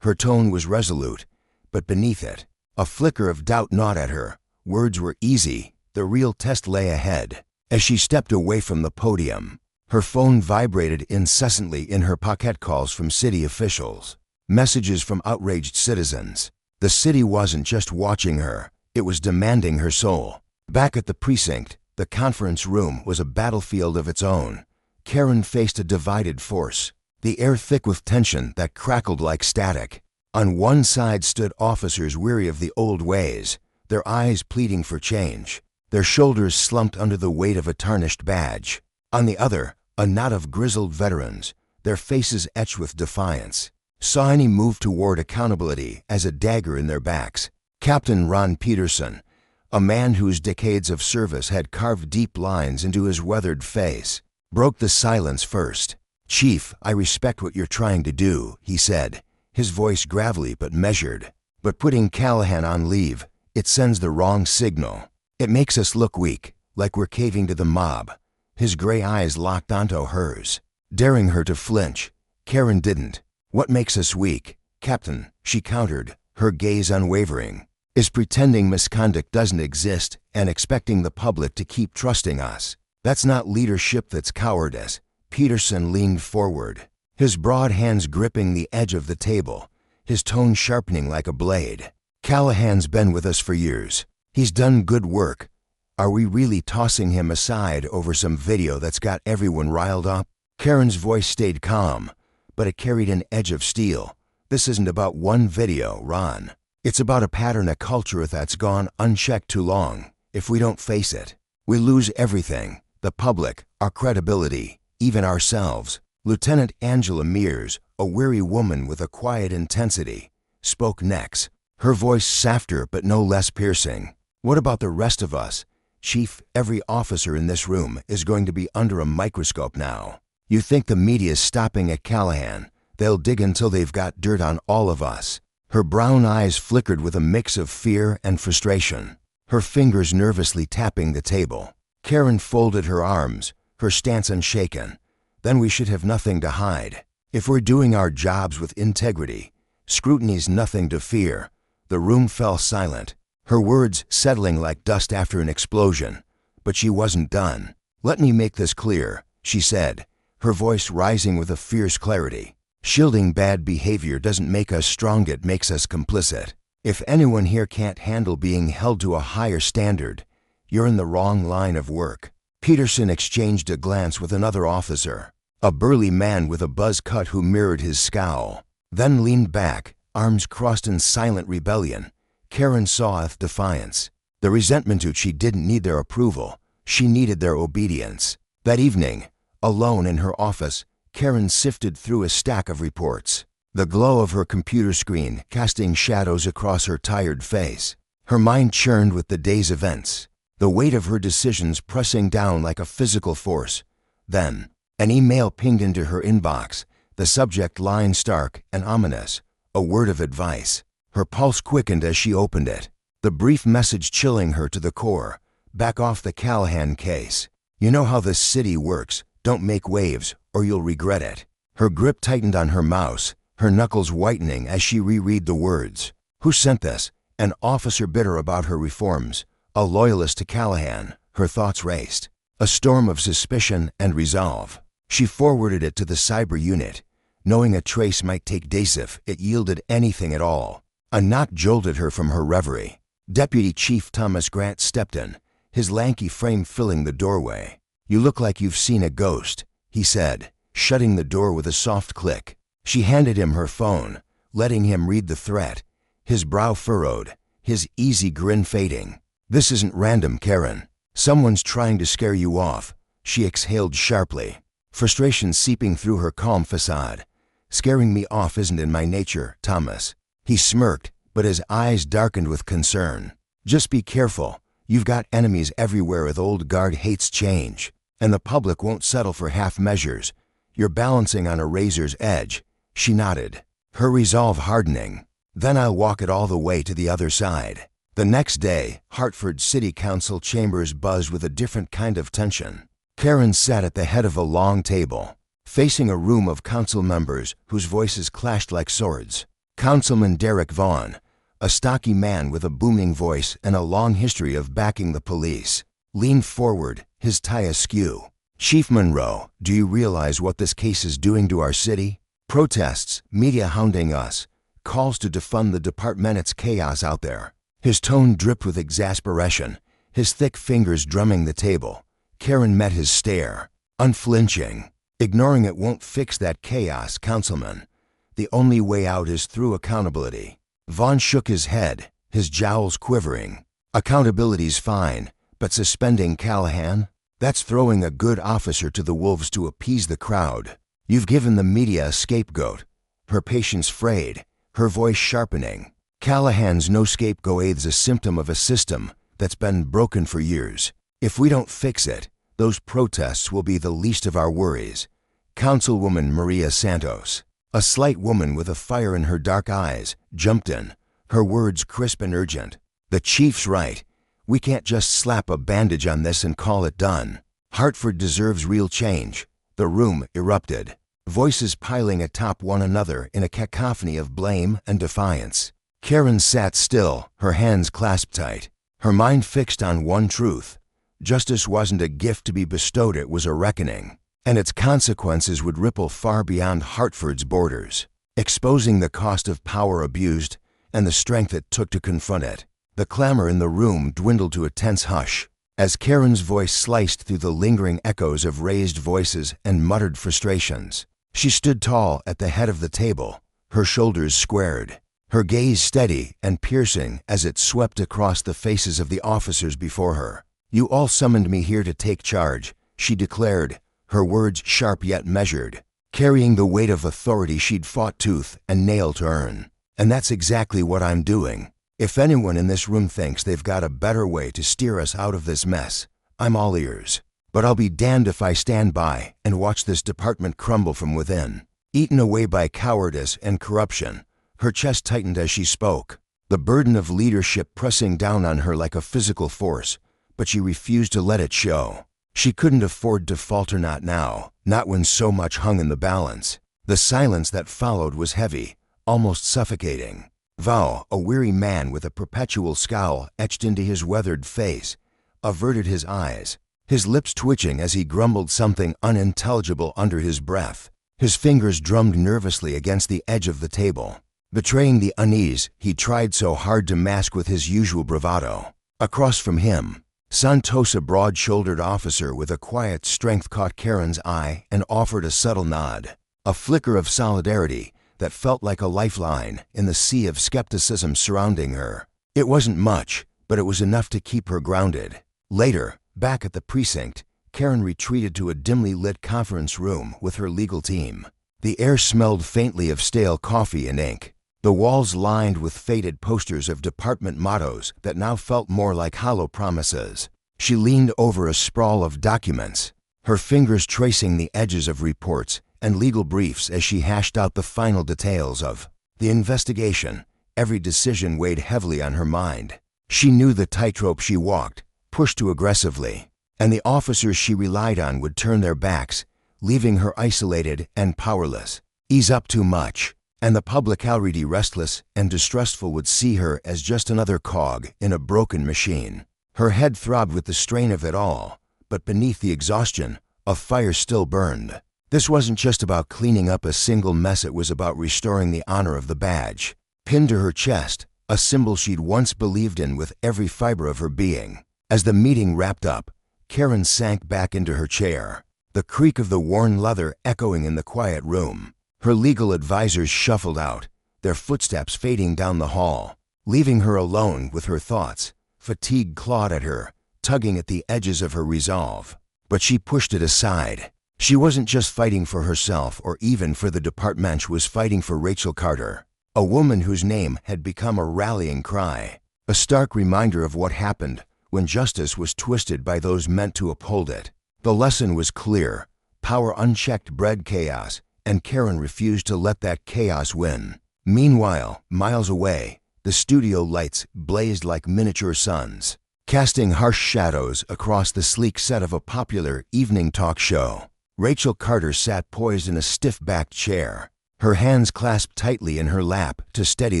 Her tone was resolute, but beneath it, a flicker of doubt gnawed at her. Words were easy, the real test lay ahead. As she stepped away from the podium, her phone vibrated incessantly in her pocket. Calls from city officials, messages from outraged citizens. The city wasn't just watching her, it was demanding her soul. Back at the precinct, the conference room was a battlefield of its own. Karen faced a divided force, the air thick with tension that crackled like static. On one side stood officers weary of the old ways, their eyes pleading for change, their shoulders slumped under the weight of a tarnished badge. On the other, a knot of grizzled veterans, their faces etched with defiance, saw any move toward accountability as a dagger in their backs. Captain Ron Peterson, a man whose decades of service had carved deep lines into his weathered face, broke the silence first. "Chief, I respect what you're trying to do," he said, his voice gravelly but measured. "But putting Callahan on leave, it sends the wrong signal. It makes us look weak, like we're caving to the mob." His gray eyes locked onto hers, daring her to flinch. Karen didn't. "What makes us weak, Captain?" she countered, her gaze unwavering. "Is pretending misconduct doesn't exist and expecting the public to keep trusting us. That's not leadership, that's cowardice." Peterson leaned forward, his broad hands gripping the edge of the table, his tone sharpening like a blade. "Callahan's been with us for years. He's done good work. Are we really tossing him aside over some video that's got everyone riled up?" Karen's voice stayed calm, but it carried an edge of steel. "This isn't about one video, Ron. It's about a pattern of culture that's gone unchecked too long. If we don't face it, we lose everything: the public, our credibility, even ourselves." Lieutenant Angela Mears, a weary woman with a quiet intensity, spoke next, her voice softer but no less piercing. "What about the rest of us, Chief? Every officer in this room is going to be under a microscope now. You think the media's stopping at Callahan? They'll dig until they've got dirt on all of us." Her brown eyes flickered with a mix of fear and frustration, her fingers nervously tapping the table. Karen folded her arms, her stance unshaken. "Then we should have nothing to hide. If we're doing our jobs with integrity, scrutiny's nothing to fear." The room fell silent, her words settling like dust after an explosion. But she wasn't done. "Let me make this clear," she said, her voice rising with a fierce clarity. "Shielding bad behavior doesn't make us strong, it makes us complicit. If anyone here can't handle being held to a higher standard, you're in the wrong line of work." Peterson exchanged a glance with another officer, a burly man with a buzz cut who mirrored his scowl, then leaned back, arms crossed in silent rebellion. Karen saw defiance, the resentment that she didn't need their approval, she needed their obedience. That evening, alone in her office, Karen sifted through a stack of reports, the glow of her computer screen casting shadows across her tired face. Her mind churned with the day's events, the weight of her decisions pressing down like a physical force. Then, an email pinged into her inbox, the subject line stark and ominous, a word of advice. Her pulse quickened as she opened it, the brief message chilling her to the core. "Back off the Callahan case. You know how this city works. Don't make waves, or you'll regret it." Her grip tightened on her mouse, her knuckles whitening as she reread the words. Who sent this? An officer bitter about her reforms, a loyalist to Callahan. Her thoughts raced, a storm of suspicion and resolve. She forwarded it to the cyber unit, knowing a trace might take days if it yielded anything at all. A knock jolted her from her reverie. Deputy Chief Thomas Grant stepped in, his lanky frame filling the doorway. "You look like you've seen a ghost," he said, shutting the door with a soft click. She handed him her phone, letting him read the threat, his brow furrowed, his easy grin fading. "This isn't random, Karen. Someone's trying to scare you off," she exhaled sharply, frustration seeping through her calm facade. "Scaring me off isn't in my nature, Thomas." He smirked, but his eyes darkened with concern. "Just be careful. You've got enemies everywhere. The old guard hates change, and the public won't settle for half measures. You're balancing on a razor's edge." She nodded, her resolve hardening. "Then I'll walk it all the way to the other side." The next day, Hartford City Council chambers buzzed with a different kind of tension. Karen sat at the head of a long table, facing a room of council members whose voices clashed like swords. Councilman Derek Vaughn, a stocky man with a booming voice and a long history of backing the police, leaned forward, his tie askew. "Chief Monroe, do you realize what this case is doing to our city? Protests, media hounding us, calls to defund the department. It's chaos out there." His tone dripped with exasperation, his thick fingers drumming the table. Karen met his stare, unflinching. "Ignoring it won't fix that chaos, Councilman. The only way out is through accountability." Vaughn shook his head, his jowls quivering. "Accountability's fine, but suspending Callahan? That's throwing a good officer to the wolves to appease the crowd. You've given the media a scapegoat." her patience frayed, her voice sharpening. "Callahan's no scapegoat's a symptom of a system that's been broken for years. If we don't fix it, those protests will be the least of our worries." Councilwoman Maria Santos, a slight woman with a fire in her dark eyes, jumped in, her words crisp and urgent. "The chief's right. We can't just slap a bandage on this and call it done. Hartford deserves real change." The room erupted, voices piling atop one another in a cacophony of blame and defiance. Karen sat still, her hands clasped tight, her mind fixed on one truth. Justice wasn't a gift to be bestowed, it was a reckoning, and its consequences would ripple far beyond Hartford's borders, exposing the cost of power abused and the strength it took to confront it. The clamor in the room dwindled to a tense hush as Karen's voice sliced through the lingering echoes of raised voices and muttered frustrations. She stood tall at the head of the table, her shoulders squared, her gaze steady and piercing as it swept across the faces of the officers before her. "You all summoned me here to take charge," she declared, her words sharp yet measured, carrying the weight of authority she'd fought tooth and nail to earn. "And that's exactly what I'm doing. If anyone in this room thinks they've got a better way to steer us out of this mess, I'm all ears. But I'll be damned if I stand by and watch this department crumble from within, eaten away by cowardice and corruption." Her chest tightened as she spoke, the burden of leadership pressing down on her like a physical force, but she refused to let it show. She couldn't afford to falter, not now, not when so much hung in the balance. The silence that followed was heavy, almost suffocating. Val, a weary man with a perpetual scowl etched into his weathered face, averted his eyes, his lips twitching as he grumbled something unintelligible under his breath. His fingers drummed nervously against the edge of the table, betraying the unease he tried so hard to mask with his usual bravado. Across from him, Santos, a broad-shouldered officer with a quiet strength, caught Karen's eye and offered a subtle nod, a flicker of solidarity that felt like a lifeline in the sea of skepticism surrounding her. It wasn't much, but it was enough to keep her grounded. Later, back at the precinct, Karen retreated to a dimly lit conference room with her legal team. The air smelled faintly of stale coffee and ink, the walls lined with faded posters of department mottos that now felt more like hollow promises. She leaned over a sprawl of documents, her fingers tracing the edges of reports and legal briefs as she hashed out the final details of the investigation. Every decision weighed heavily on her mind. She knew the tightrope she walked, pushed too aggressively, and the officers she relied on would turn their backs, leaving her isolated and powerless. Ease up too much, and the public, already restless and distrustful, would see her as just another cog in a broken machine. Her head throbbed with the strain of it all, but beneath the exhaustion, a fire still burned. This wasn't just about cleaning up a single mess, it was about restoring the honor of the badge, pinned to her chest, a symbol she'd once believed in with every fiber of her being. As the meeting wrapped up, Karen sank back into her chair, the creak of the worn leather echoing in the quiet room. Her legal advisors shuffled out, their footsteps fading down the hall, leaving her alone with her thoughts. Fatigue clawed at her, tugging at the edges of her resolve. But she pushed it aside. She wasn't just fighting for herself or even for the department, she was fighting for Rachel Carter, a woman whose name had become a rallying cry, a stark reminder of what happened when justice was twisted by those meant to uphold it. The lesson was clear: power unchecked bred chaos, and Karen refused to let that chaos win. Meanwhile, miles away, the studio lights blazed like miniature suns, casting harsh shadows across the sleek set of a popular evening talk show. Rachel Carter sat poised in a stiff-backed chair, her hands clasped tightly in her lap to steady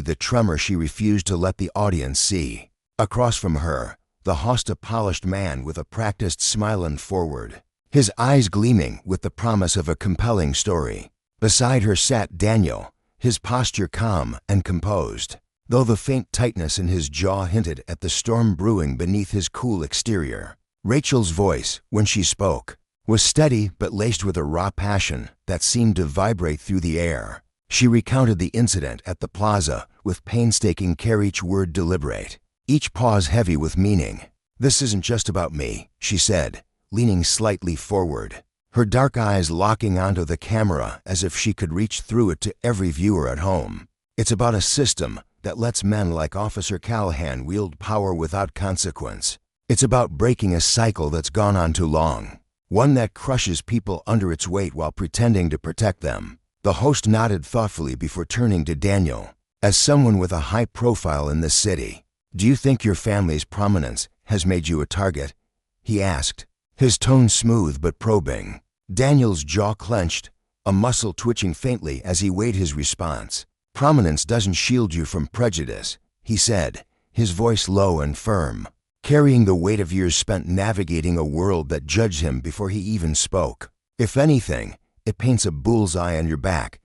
the tremor she refused to let the audience see. Across from her, the host, a polished man with a practiced smile, leaned forward, his eyes gleaming with the promise of a compelling story. Beside her sat Daniel, his posture calm and composed, though the faint tightness in his jaw hinted at the storm brewing beneath his cool exterior. Rachel's voice, when she spoke, was steady but laced with a raw passion that seemed to vibrate through the air. She recounted the incident at the plaza with painstaking care, each word deliberate, each pause heavy with meaning. "This isn't just about me," she said, leaning slightly forward. her dark eyes locking onto the camera as if she could reach through it to every viewer at home. It's about a system that lets men like Officer Callahan wield power without consequence. It's about breaking a cycle that's gone on too long, one that crushes people under its weight while pretending to protect them. The host nodded thoughtfully before turning to Daniel. As someone with a high profile in this city, do you think your family's prominence has made you a target? He asked, his tone smooth but probing. Daniel's jaw clenched, a muscle twitching faintly as he weighed his response. Prominence doesn't shield you from prejudice, he said, his voice low and firm, carrying the weight of years spent navigating a world that judged him before he even spoke. If anything, it paints a bullseye on your back.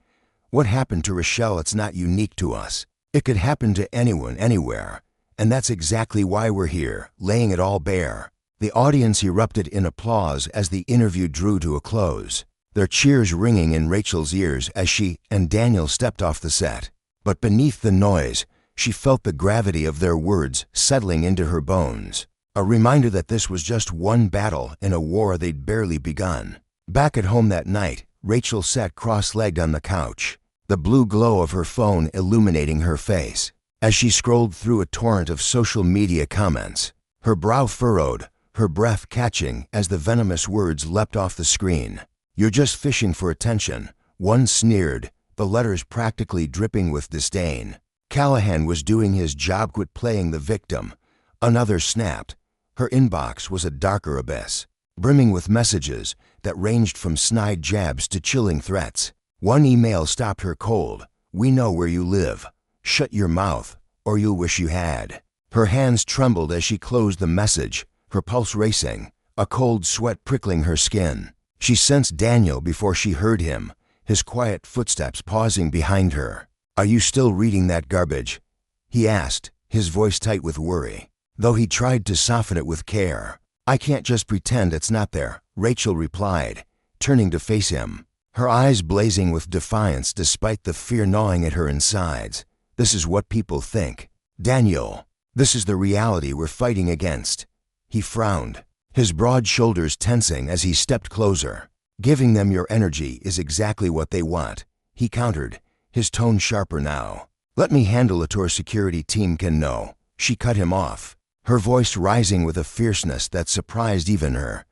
What happened to Rochelle, it's not unique to us. It could happen to anyone, anywhere. And that's exactly why we're here, laying it all bare. The audience erupted in applause as the interview drew to a close, their cheers ringing in Rachel's ears as she and Daniel stepped off the set. But beneath the noise, she felt the gravity of their words settling into her bones, a reminder that this was just one battle in a war they'd barely begun. Back at home that night, Rachel sat cross-legged on the couch, the blue glow of her phone illuminating her face. As she scrolled through a torrent of social media comments, her brow furrowed, her breath catching as the venomous words leapt off the screen. "You're just fishing for attention," one sneered, the letters practically dripping with disdain. "Callahan was doing his job, quit playing the victim." Another snapped. Her inbox was a darker abyss, brimming with messages that ranged from snide jabs to chilling threats. One email stopped her cold. "We know where you live. Shut your mouth, or you'll wish you had." Her hands trembled as she closed the message, her pulse racing, a cold sweat prickling her skin. She sensed Daniel before she heard him, his quiet footsteps pausing behind her. "Are you still reading that garbage?" he asked, his voice tight with worry, though he tried to soften it with care. "I can't just pretend it's not there," Rachel replied, turning to face him, her eyes blazing with defiance despite the fear gnawing at her insides. "This is what people think. Daniel, this is the reality we're fighting against." He frowned, his broad shoulders tensing as he stepped closer. "Giving them your energy is exactly what they want," he countered, his tone sharper now. "Let me handle it, or security team can know." She cut him off, her voice rising with a fierceness that surprised even her.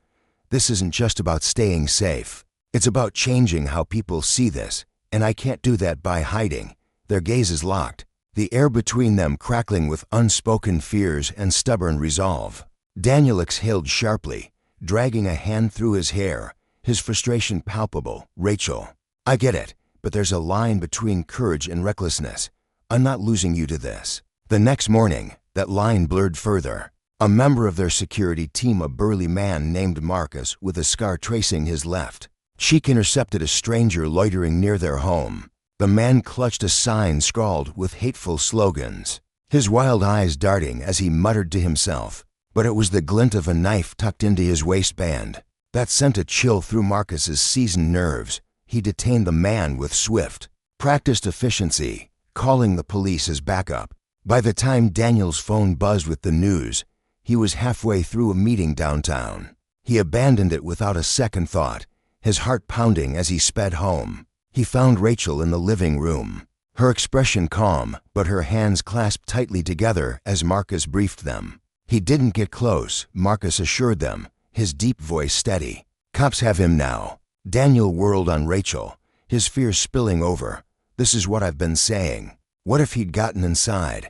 "This isn't just about staying safe. It's about changing how people see this, and I can't do that by hiding." Their gazes locked, the air between them crackling with unspoken fears and stubborn resolve. Daniel exhaled sharply, dragging a hand through his hair, his frustration palpable. "Rachel, I get it, but there's a line between courage and recklessness. I'm not losing you to this." The next morning, that line blurred further. A member of their security team, a burly man named Marcus with a scar tracing his left cheek, intercepted a stranger loitering near their home. The man clutched a sign scrawled with hateful slogans, his wild eyes darting as he muttered to himself. But it was the glint of a knife tucked into his waistband that sent a chill through Marcus's seasoned nerves. He detained the man with swift, practiced efficiency, calling the police as backup. By the time Daniel's phone buzzed with the news, he was halfway through a meeting downtown. He abandoned it without a second thought, his heart pounding as he sped home. He found Rachel in the living room, her expression calm, but her hands clasped tightly together as Marcus briefed them. "He didn't get close," Marcus assured them, his deep voice steady. "Cops have him now." Daniel whirled on Rachel, his fears spilling over. "This is what I've been saying. What if he'd gotten inside?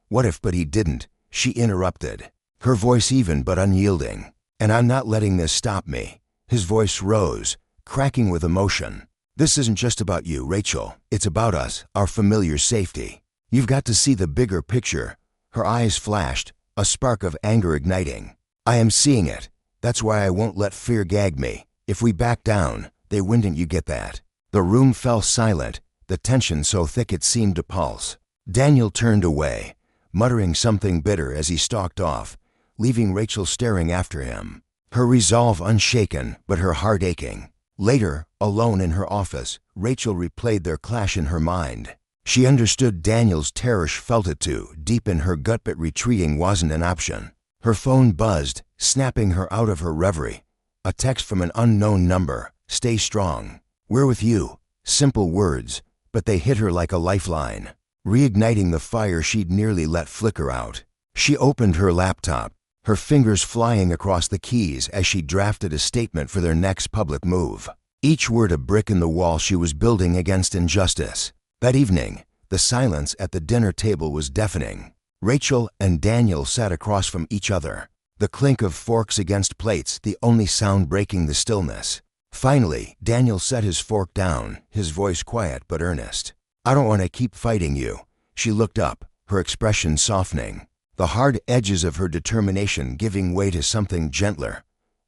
What if, but he didn't," she interrupted, her voice even but unyielding. "And I'm not letting this stop me." His voice rose, cracking with emotion. "This isn't just about you, Rachel. It's about us, our familiar safety. You've got to see the bigger picture." Her eyes flashed, a spark of anger igniting. "I am seeing it. That's why I won't let fear gag me. If we back down, they wouldn't. You get that?" The room fell silent, the tension so thick it seemed to pulse. Daniel turned away, muttering something bitter as he stalked off, leaving Rachel staring after him, her resolve unshaken but her heart aching. Later, alone in her office, Rachel replayed their clash in her mind. She understood Daniel's terror, felt it too, deep in her gut, but retreating wasn't an option. Her phone buzzed, snapping her out of her reverie. A text from an unknown number. Stay strong. We're with you. Simple words, but they hit her like a lifeline, reigniting the fire she'd nearly let flicker out. She opened her laptop, her fingers flying across the keys as she drafted a statement for their next public move. Each word a brick in the wall she was building against injustice. That evening, the silence at the dinner table was deafening. Rachel and Daniel sat across from each other, the clink of forks against plates the only sound breaking the stillness. Finally, Daniel set his fork down, his voice quiet but earnest. "I don't want to keep fighting you." She looked up, her expression softening, the hard edges of her determination giving way to something gentler.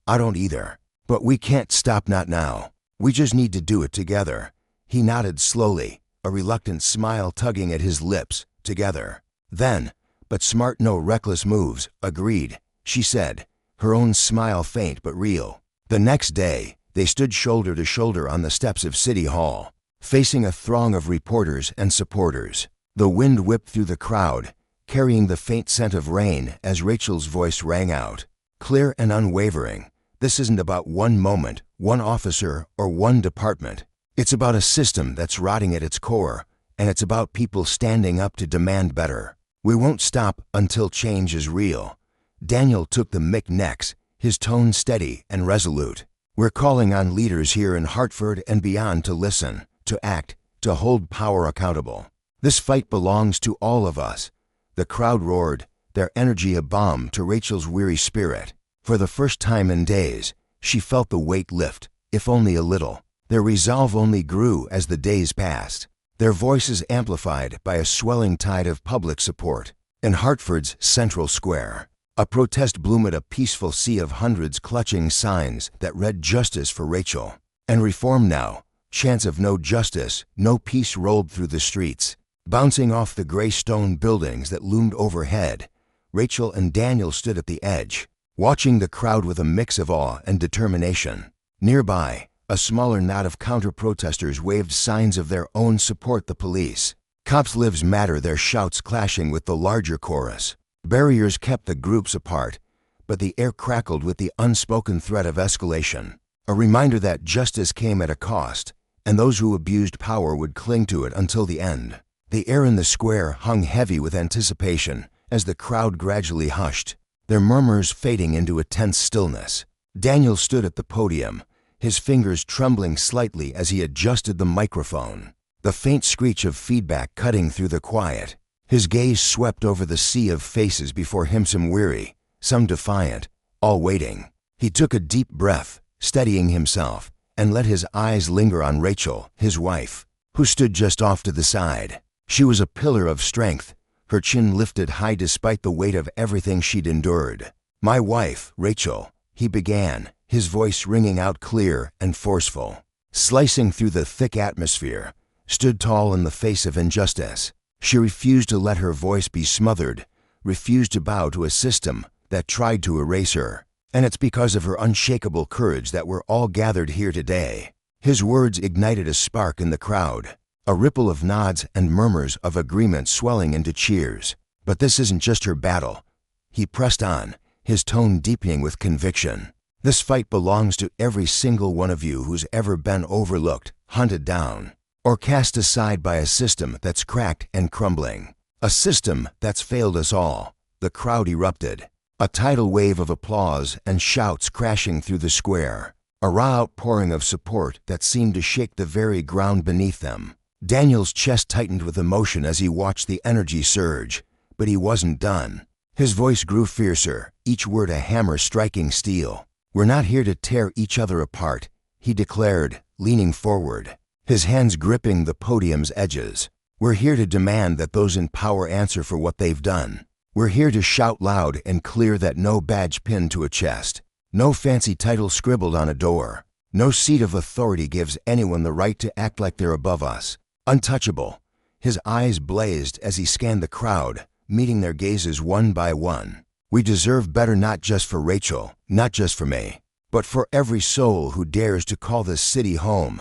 "I don't either. But we can't stop, not now. We just need to do it together." He nodded slowly, a reluctant smile tugging at his lips. "Together. Then, but smart, no reckless moves." "Agreed," she said, her own smile faint but real. The next day, they stood shoulder to shoulder on the steps of City Hall, facing a throng of reporters and supporters. The wind whipped through the crowd, carrying the faint scent of rain as Rachel's voice rang out, clear and unwavering. "This isn't about one moment, one officer, or one department. It's about a system that's rotting at its core, and it's about people standing up to demand better. We won't stop until change is real." Daniel took the mic next, his tone steady and resolute. "We're calling on leaders here in Hartford and beyond to listen, to act, to hold power accountable. This fight belongs to all of us." The crowd roared, their energy a balm to Rachel's weary spirit. For the first time in days, she felt the weight lift, if only a little. Their resolve only grew as the days passed, their voices amplified by a swelling tide of public support. In Hartford's Central Square, a protest bloomed, a peaceful sea of hundreds clutching signs that read "Justice for Rachel" and "Reform Now." Chants of no justice, no peace rolled through the streets, bouncing off the gray stone buildings that loomed overhead. Rachel and Daniel stood at the edge, watching the crowd with a mix of awe and determination. Nearby, a smaller knot of counter-protesters waved signs of their own support the police. "Cops' lives matter," their shouts clashing with the larger chorus. Barriers kept the groups apart, but the air crackled with the unspoken threat of escalation, a reminder that justice came at a cost, and those who abused power would cling to it until the end. The air in the square hung heavy with anticipation as the crowd gradually hushed, their murmurs fading into a tense stillness. Daniel stood at the podium, his fingers trembling slightly as he adjusted the microphone, the faint screech of feedback cutting through the quiet. His gaze swept over the sea of faces before him, some weary, some defiant, all waiting. He took a deep breath, steadying himself, and let his eyes linger on Rachel, his wife, who stood just off to the side. She was a pillar of strength, her chin lifted high despite the weight of everything she'd endured. "My wife, Rachel," he began, his voice ringing out clear and forceful, slicing through the thick atmosphere, stood tall in the face of injustice. She refused to let her voice be smothered, refused to bow to a system that tried to erase her. "And it's because of her unshakable courage that we're all gathered here today." His words ignited a spark in the crowd, a ripple of nods and murmurs of agreement swelling into cheers. "But this isn't just her battle," he pressed on, his tone deepening with conviction. "This fight belongs to every single one of you who's ever been overlooked, hunted down, or cast aside by a system that's cracked and crumbling. A system that's failed us all." The crowd erupted, a tidal wave of applause and shouts crashing through the square, a raw outpouring of support that seemed to shake the very ground beneath them. Daniel's chest tightened with emotion as he watched the energy surge, but he wasn't done. His voice grew fiercer, each word a hammer striking steel. "We're not here to tear each other apart," he declared, leaning forward, his hands gripping the podium's edges. "We're here to demand that those in power answer for what they've done. We're here to shout loud and clear that no badge pinned to a chest, no fancy title scribbled on a door, no seat of authority gives anyone the right to act like they're above us, untouchable." His eyes blazed as he scanned the crowd, meeting their gazes one by one. "We deserve better, not just for Rachel, not just for me, but for every soul who dares to call this city home."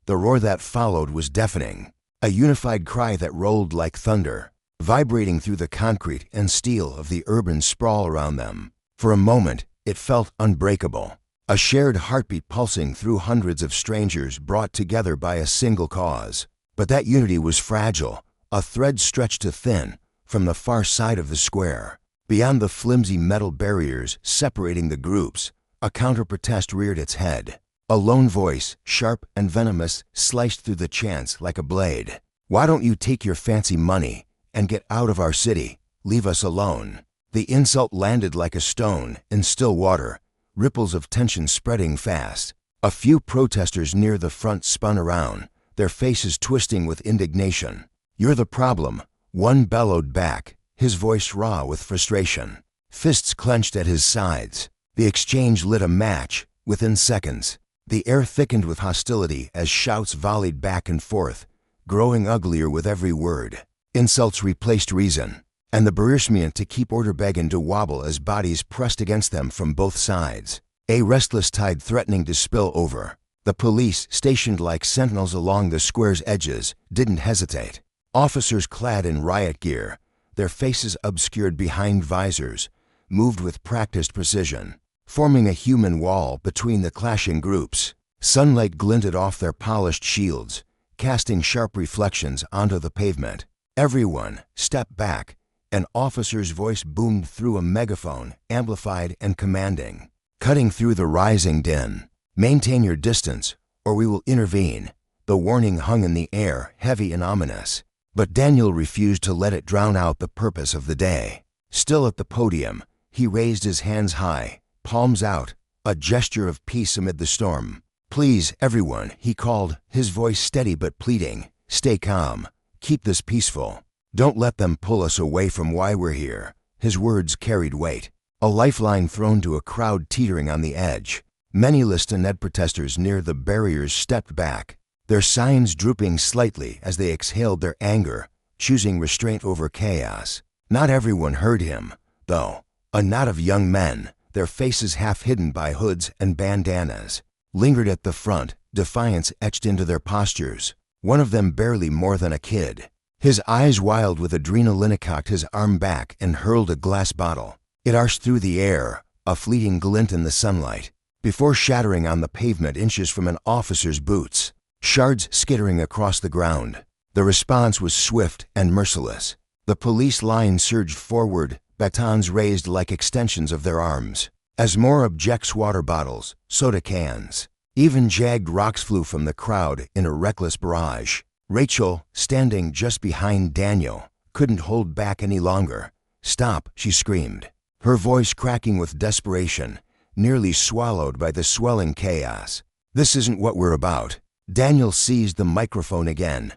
The roar that followed was deafening, a unified cry that rolled like thunder, vibrating through the concrete and steel of the urban sprawl around them. For a moment, it felt unbreakable, A shared heartbeat pulsing through hundreds of strangers brought together by a single cause. But that unity was fragile, a thread stretched too thin, from the far side of the square. Beyond the flimsy metal barriers separating the groups, a counter-protest reared its head. A lone voice, sharp and venomous, sliced through the chants like a blade. "Why don't you take your fancy money and get out of our city? Leave us alone." The insult landed like a stone in still water, ripples of tension spreading fast. A few protesters near the front spun around, their faces twisting with indignation. "You're the problem," one bellowed back, his voice raw with frustration. Fists clenched at his sides. The exchange lit a match within seconds. The air thickened with hostility as shouts volleyed back and forth, growing uglier with every word. Insults replaced reason, and the berierschment to keep order began to wobble as bodies pressed against them from both sides. A restless tide threatening to spill over. The police, stationed like sentinels along the square's edges, didn't hesitate. Officers clad in riot gear, their faces obscured behind visors, moved with practiced precision, forming a human wall between the clashing groups. Sunlight glinted off their polished shields, casting sharp reflections onto the pavement. Everyone stepped back. An officer's voice boomed through a megaphone, amplified and commanding, cutting through the rising din. "Maintain your distance, or we will intervene." The warning hung in the air, heavy and ominous. But Daniel refused to let it drown out the purpose of the day. Still at the podium, he raised his hands high, palms out, a gesture of peace amid the storm. "Please, everyone," he called, his voice steady but pleading. "Stay calm. Keep this peaceful. Don't let them pull us away from why we're here." His words carried weight, a lifeline thrown to a crowd teetering on the edge. Many Misconduct protesters near the barriers stepped back, their signs drooping slightly as they exhaled their anger, choosing restraint over chaos. Not everyone heard him, though. A knot of young men, their faces half hidden by hoods and bandanas, lingered at the front, defiance etched into their postures. One of them barely more than a kid. His eyes wild with adrenaline, cocked his arm back and hurled a glass bottle. It arched through the air, a fleeting glint in the sunlight, before shattering on the pavement inches from an officer's boots, shards skittering across the ground. The response was swift and merciless. The police line surged forward, batons raised like extensions of their arms. As more objects, water bottles, soda cans, even jagged rocks flew from the crowd in a reckless barrage. Rachel, standing just behind Daniel, couldn't hold back any longer. "Stop," she screamed, her voice cracking with desperation, nearly swallowed by the swelling chaos. "This isn't what we're about." Daniel seized the microphone again,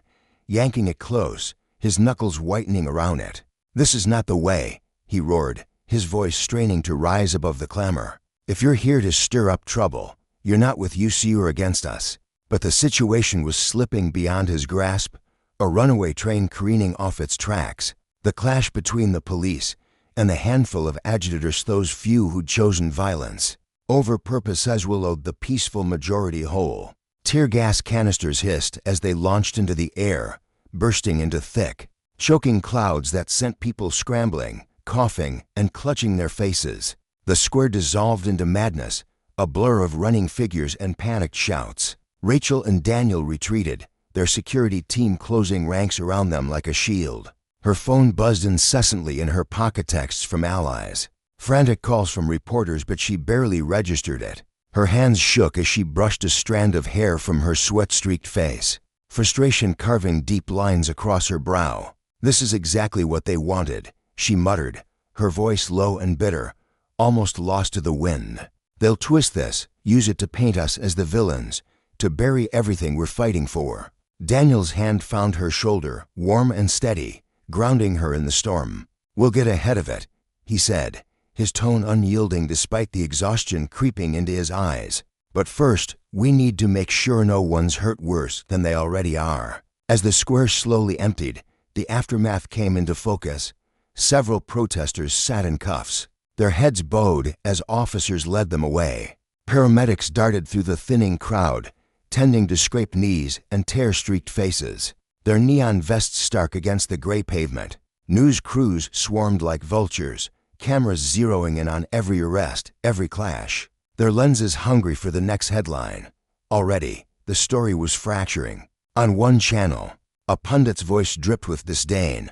yanking it close, his knuckles whitening around it. "This is not the way," he roared, his voice straining to rise above the clamor. "If you're here to stir up trouble, you're not with UC or against us." But the situation was slipping beyond his grasp, a runaway train careening off its tracks, the clash between the police and the handful of agitators, those few who'd chosen violence, over purpose as willowed the peaceful majority whole. Tear gas canisters hissed as they launched into the air, bursting into thick, choking clouds that sent people scrambling, coughing, and clutching their faces. The square dissolved into madness, a blur of running figures and panicked shouts. Rachel and Daniel retreated, their security team closing ranks around them like a shield. Her phone buzzed incessantly in her pocket, texts from allies, frantic calls from reporters, but she barely registered it. Her hands shook as she brushed a strand of hair from her sweat-streaked face, frustration carving deep lines across her brow. "This is exactly what they wanted," she muttered, her voice low and bitter, almost lost to the wind. "They'll twist this, use it to paint us as the villains, to bury everything we're fighting for." Daniel's hand found her shoulder, warm and steady, grounding her in the storm. "We'll get ahead of it," he said, his tone unyielding despite the exhaustion creeping into his eyes. "But first, we need to make sure no one's hurt worse than they already are." As the square slowly emptied, the aftermath came into focus. Several protesters sat in cuffs, their heads bowed as officers led them away. Paramedics darted through the thinning crowd, tending to scrape knees and tear-streaked faces, their neon vests stark against the gray pavement. News crews swarmed like vultures, cameras zeroing in on every arrest, every clash. their lenses hungry for the next headline. Already, the story was fracturing. On one channel, a pundit's voice dripped with disdain.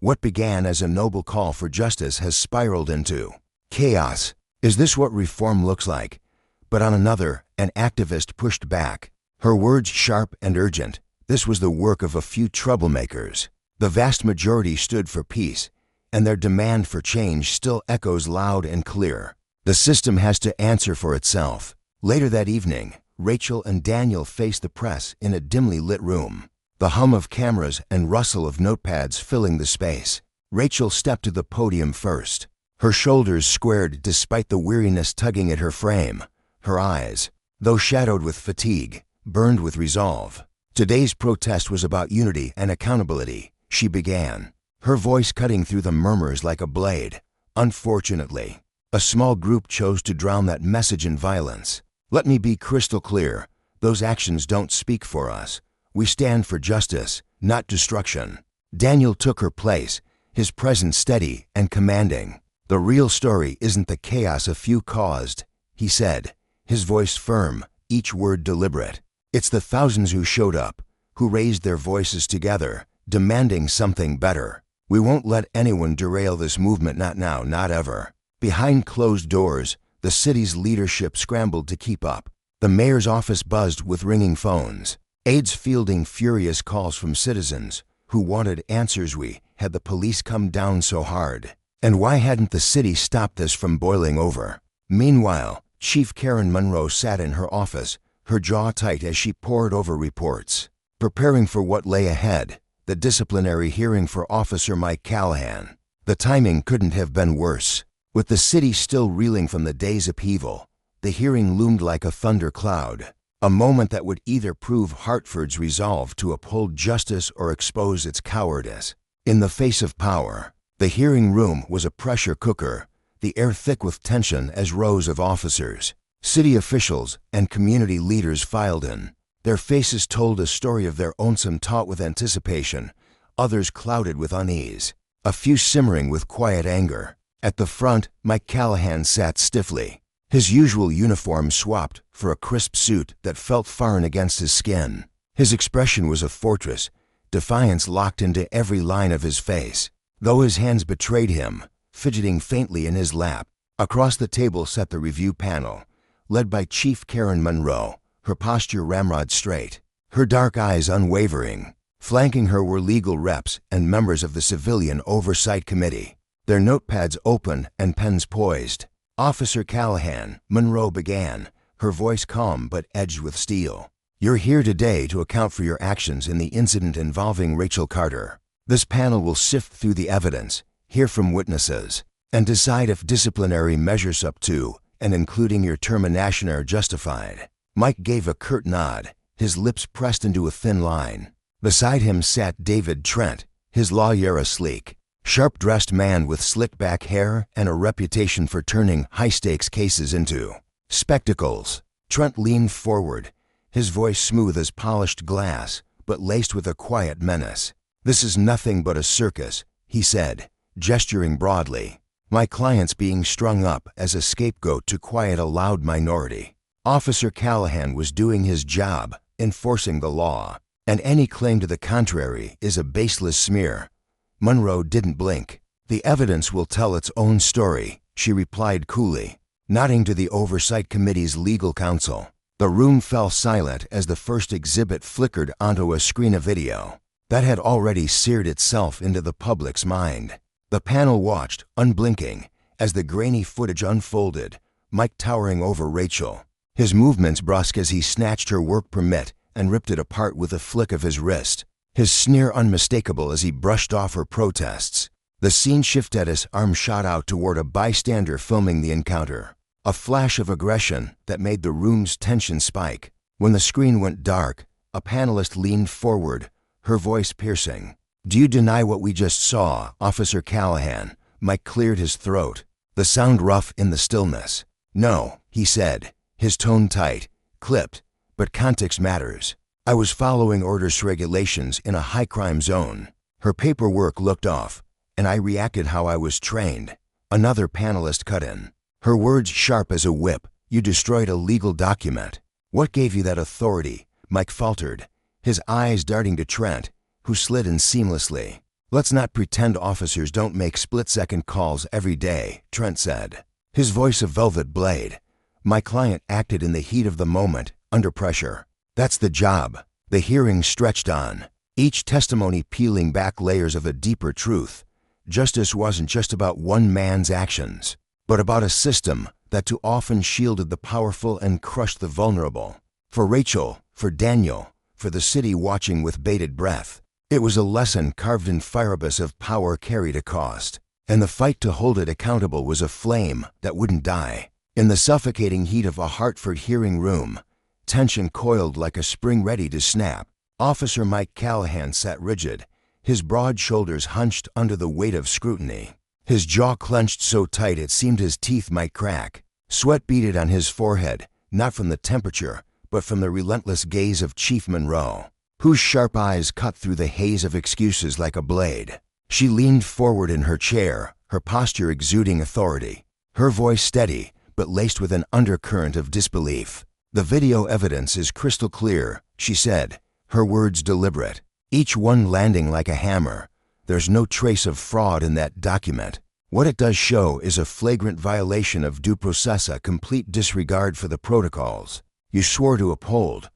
What began as a noble call for justice has spiraled into chaos. Is this what reform looks like? But on another, an activist pushed back. Her words sharp and urgent. This was the work of a few troublemakers. The vast majority stood for peace, and their demand for change still echoes loud and clear. The system has to answer for itself. Later that evening, Rachel and Daniel faced the press in a dimly lit room, the hum of cameras and rustle of notepads filling the space. Rachel stepped to the podium first. Her shoulders squared despite the weariness tugging at her frame. Her eyes, though shadowed with fatigue, burned with resolve. Today's protest was about unity and accountability, she began, her voice cutting through the murmurs like a blade. Unfortunately, a small group chose to drown that message in violence. Let me be crystal clear, those actions don't speak for us. We stand for justice, not destruction. Daniel took her place, his presence steady and commanding. The real story isn't the chaos a few caused, he said, his voice firm, each word deliberate. It's the thousands who showed up, who raised their voices together, demanding something better. We won't let anyone derail this movement, not now, not ever. Behind closed doors, the city's leadership scrambled to keep up. The mayor's office buzzed with ringing phones, aides fielding furious calls from citizens who wanted answers. We had the police come down so hard. And why hadn't the city stopped this from boiling over? Meanwhile, Chief Karen Monroe sat in her office, her jaw tight as she pored over reports, preparing for what lay ahead, the disciplinary hearing for Officer Mike Callahan. The timing couldn't have been worse. With the city still reeling from the day's upheaval, the hearing loomed like a thundercloud, a moment that would either prove Hartford's resolve to uphold justice or expose its cowardice. In the face of power, the hearing room was a pressure cooker, the air thick with tension as rows of officers, city officials, and community leaders filed in. Their faces told a story of their own, some taut with anticipation, others clouded with unease, a few simmering with quiet anger. At the front, Mike Callahan sat stiffly, his usual uniform swapped for a crisp suit that felt foreign against his skin. His expression was a fortress, defiance locked into every line of his face. Though his hands betrayed him, fidgeting faintly in his lap, across the table sat the review panel, led by Chief Karen Monroe, her posture ramrod straight, her dark eyes unwavering. Flanking her were legal reps and members of the Civilian Oversight Committee, their notepads open and pens poised. Officer Callahan, Monroe began, her voice calm but edged with steel. You're here today to account for your actions in the incident involving Rachel Carter. This panel will sift through the evidence, hear from witnesses, and decide if disciplinary measures up to and including your termination are justified. Mike gave a curt nod, his lips pressed into a thin line. Beside him sat David Trent, his lawyer, a sleek, sharp-dressed man with slick-back hair and a reputation for turning high-stakes cases into spectacles. Trent leaned forward, his voice smooth as polished glass, but laced with a quiet menace. This is nothing but a circus, he said, gesturing broadly. My client's being strung up as a scapegoat to quiet a loud minority. Officer Callahan was doing his job, enforcing the law, and any claim to the contrary is a baseless smear. Monroe didn't blink. The evidence will tell its own story, she replied coolly, nodding to the Oversight Committee's legal counsel. The room fell silent as the first exhibit flickered onto a screen of video that had already seared itself into the public's mind. The panel watched, unblinking, as the grainy footage unfolded, Mike towering over Rachel, his movements brusque as he snatched her work permit and ripped it apart with a flick of his wrist, his sneer unmistakable as he brushed off her protests. The scene shifted as arm shot out toward a bystander filming the encounter, a flash of aggression that made the room's tension spike. When the screen went dark, a panelist leaned forward, her voice piercing. Do you deny what we just saw, Officer Callahan? Mike cleared his throat, the sound rough in the stillness. No, he said, his tone tight, clipped, but context matters. I was following orders regulations in a high-crime zone. Her paperwork looked off, and I reacted how I was trained. Another panelist cut in, her words sharp as a whip, You destroyed a legal document. What gave you that authority? Mike faltered, his eyes darting to Trent, who slid in seamlessly. Let's not pretend officers don't make split-second calls every day, Trent said, his voice a velvet blade. My client acted in the heat of the moment, under pressure. That's the job. The hearing stretched on, each testimony peeling back layers of a deeper truth. Justice wasn't just about one man's actions, but about a system that too often shielded the powerful and crushed the vulnerable. For Rachel, for Daniel, for the city watching with bated breath, it was a lesson carved in firebuss of power carried a cost, and the fight to hold it accountable was a flame that wouldn't die. In the suffocating heat of a Hartford hearing room, tension coiled like a spring ready to snap. Officer Mike Callahan sat rigid, his broad shoulders hunched under the weight of scrutiny. His jaw clenched so tight it seemed his teeth might crack. Sweat beaded on his forehead, not from the temperature, but from the relentless gaze of Chief Monroe, whose sharp eyes cut through the haze of excuses like a blade. She leaned forward in her chair, her posture exuding authority, her voice steady, but laced with an undercurrent of disbelief. The video evidence is crystal clear, she said, her words deliberate, each one landing like a hammer. There's no trace of fraud in that document. What it does show is a flagrant violation of due process, a complete disregard for the protocols you swore to uphold.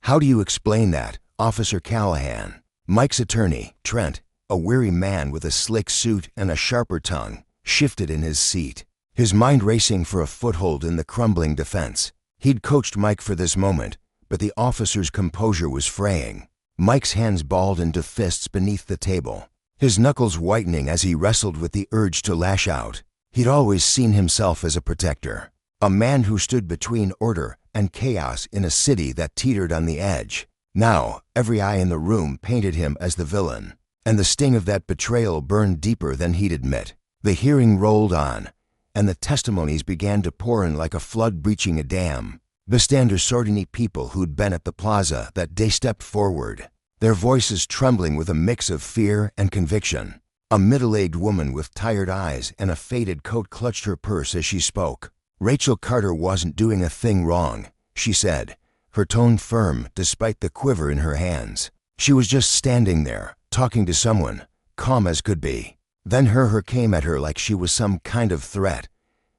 How do you explain that, Officer Callahan? Mike's attorney, Trent, a weary man with a slick suit and a sharper tongue, shifted in his seat, his mind racing for a foothold in the crumbling defense. He'd coached Mike for this moment, but the officer's composure was fraying. Mike's hands balled into fists beneath the table, his knuckles whitening as he wrestled with the urge to lash out. He'd always seen himself as a protector, a man who stood between order and chaos in a city that teetered on the edge. Now, every eye in the room painted him as the villain, and the sting of that betrayal burned deeper than he'd admit. The hearing rolled on, and the testimonies began to pour in like a flood breaching a dam. Bystanders, sordid people who'd been at the plaza that day, stepped forward, their voices trembling with a mix of fear and conviction. A middle-aged woman with tired eyes and a faded coat clutched her purse as she spoke. Rachel Carter wasn't doing a thing wrong, she said, her tone firm despite the quiver in her hands. She was just standing there, talking to someone, calm as could be. Then her came at her like she was some kind of threat,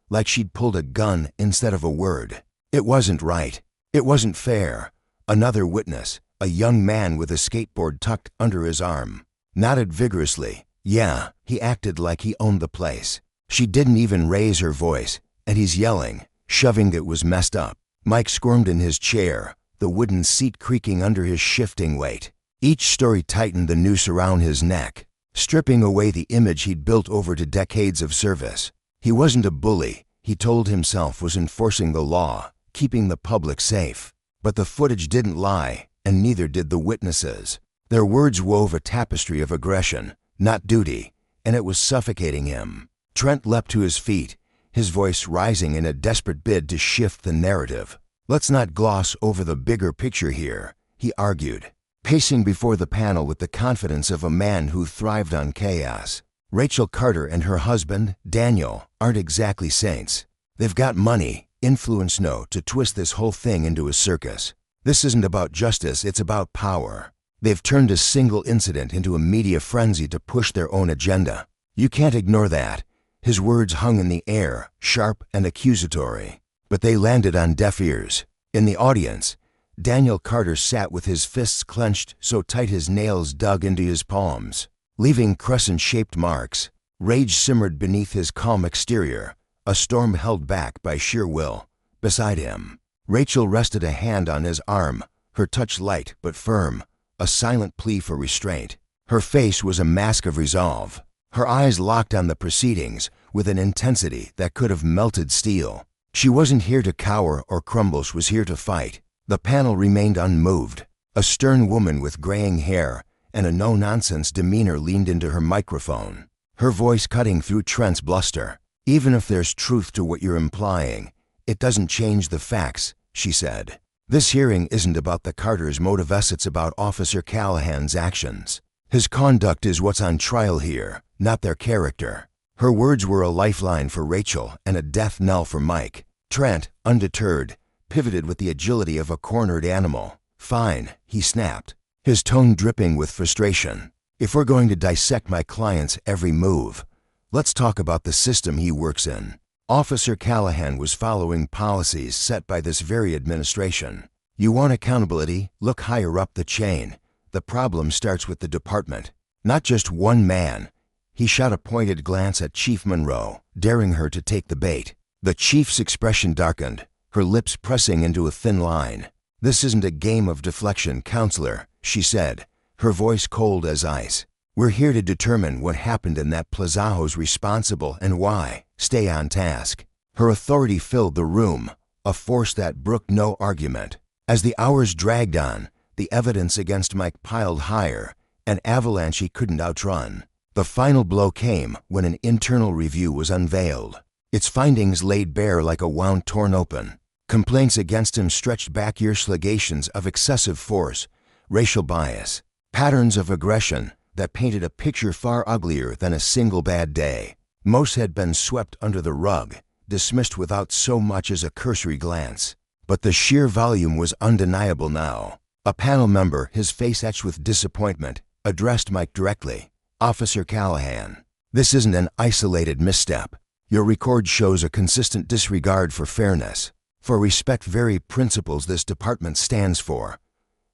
like she'd pulled a gun instead of a word. It wasn't right. It wasn't fair. Another witness, a young man with a skateboard tucked under his arm, nodded vigorously. Yeah, he acted like he owned the place. She didn't even raise her voice, and he's yelling, shoving. It was messed up. Mike squirmed in his chair, the wooden seat creaking under his shifting weight. Each story tightened the noose around his neck, stripping away the image he'd built over decades of service. He wasn't a bully, he told himself, was enforcing the law, keeping the public safe. But the footage didn't lie, and neither did the witnesses. Their words wove a tapestry of aggression, not duty, and it was suffocating him. Trent leapt to his feet, his voice rising in a desperate bid to shift the narrative. Let's not gloss over the bigger picture here, he argued, pacing before the panel with the confidence of a man who thrived on chaos. Rachel Carter and her husband, Daniel, aren't exactly saints. They've got money, influence, to twist this whole thing into a circus. This isn't about justice, it's about power. They've turned a single incident into a media frenzy to push their own agenda. You can't ignore that. His words hung in the air, sharp and accusatory, but they landed on deaf ears. In the audience, Daniel Carter sat with his fists clenched so tight his nails dug into his palms, leaving crescent-shaped marks. Rage simmered beneath his calm exterior, a storm held back by sheer will. Beside him, Rachel rested a hand on his arm, her touch light but firm, a silent plea for restraint. Her face was a mask of resolve, her eyes locked on the proceedings with an intensity that could have melted steel. She wasn't here to cower or crumble, she was here to fight. The panel remained unmoved. A stern woman with graying hair and a no-nonsense demeanor leaned into her microphone, her voice cutting through Trent's bluster. Even if there's truth to what you're implying, it doesn't change the facts, she said. This hearing isn't about the Carters' motives, it's about Officer Callahan's actions. His conduct is what's on trial here, not their character. Her words were a lifeline for Rachel and a death knell for Mike. Trent, undeterred, pivoted with the agility of a cornered animal. "Fine," he snapped, his tone dripping with frustration. "If we're going to dissect my client's every move, let's talk about the system he works in." Officer Callahan was following policies set by this very administration. You want accountability? Look higher up the chain. The problem starts with the department, not just one man. He shot a pointed glance at Chief Monroe, daring her to take the bait. The chief's expression darkened, her lips pressing into a thin line. "This isn't a game of deflection, counselor," she said, her voice cold as ice. "We're here to determine what happened in that plaza, who's responsible and why. Stay on task." Her authority filled the room, a force that brooked no argument. As the hours dragged on, the evidence against Mike piled higher, an avalanche he couldn't outrun. The final blow came when an internal review was unveiled. Its findings laid bare like a wound torn open. Complaints against him stretched back years, allegations of excessive force, racial bias, patterns of aggression that painted a picture far uglier than a single bad day. Most had been swept under the rug, dismissed without so much as a cursory glance. But the sheer volume was undeniable now. A panel member, his face etched with disappointment, addressed Mike directly. "Officer Callahan, this isn't an isolated misstep. Your record shows a consistent disregard for fairness, for respect, very principles this department stands for.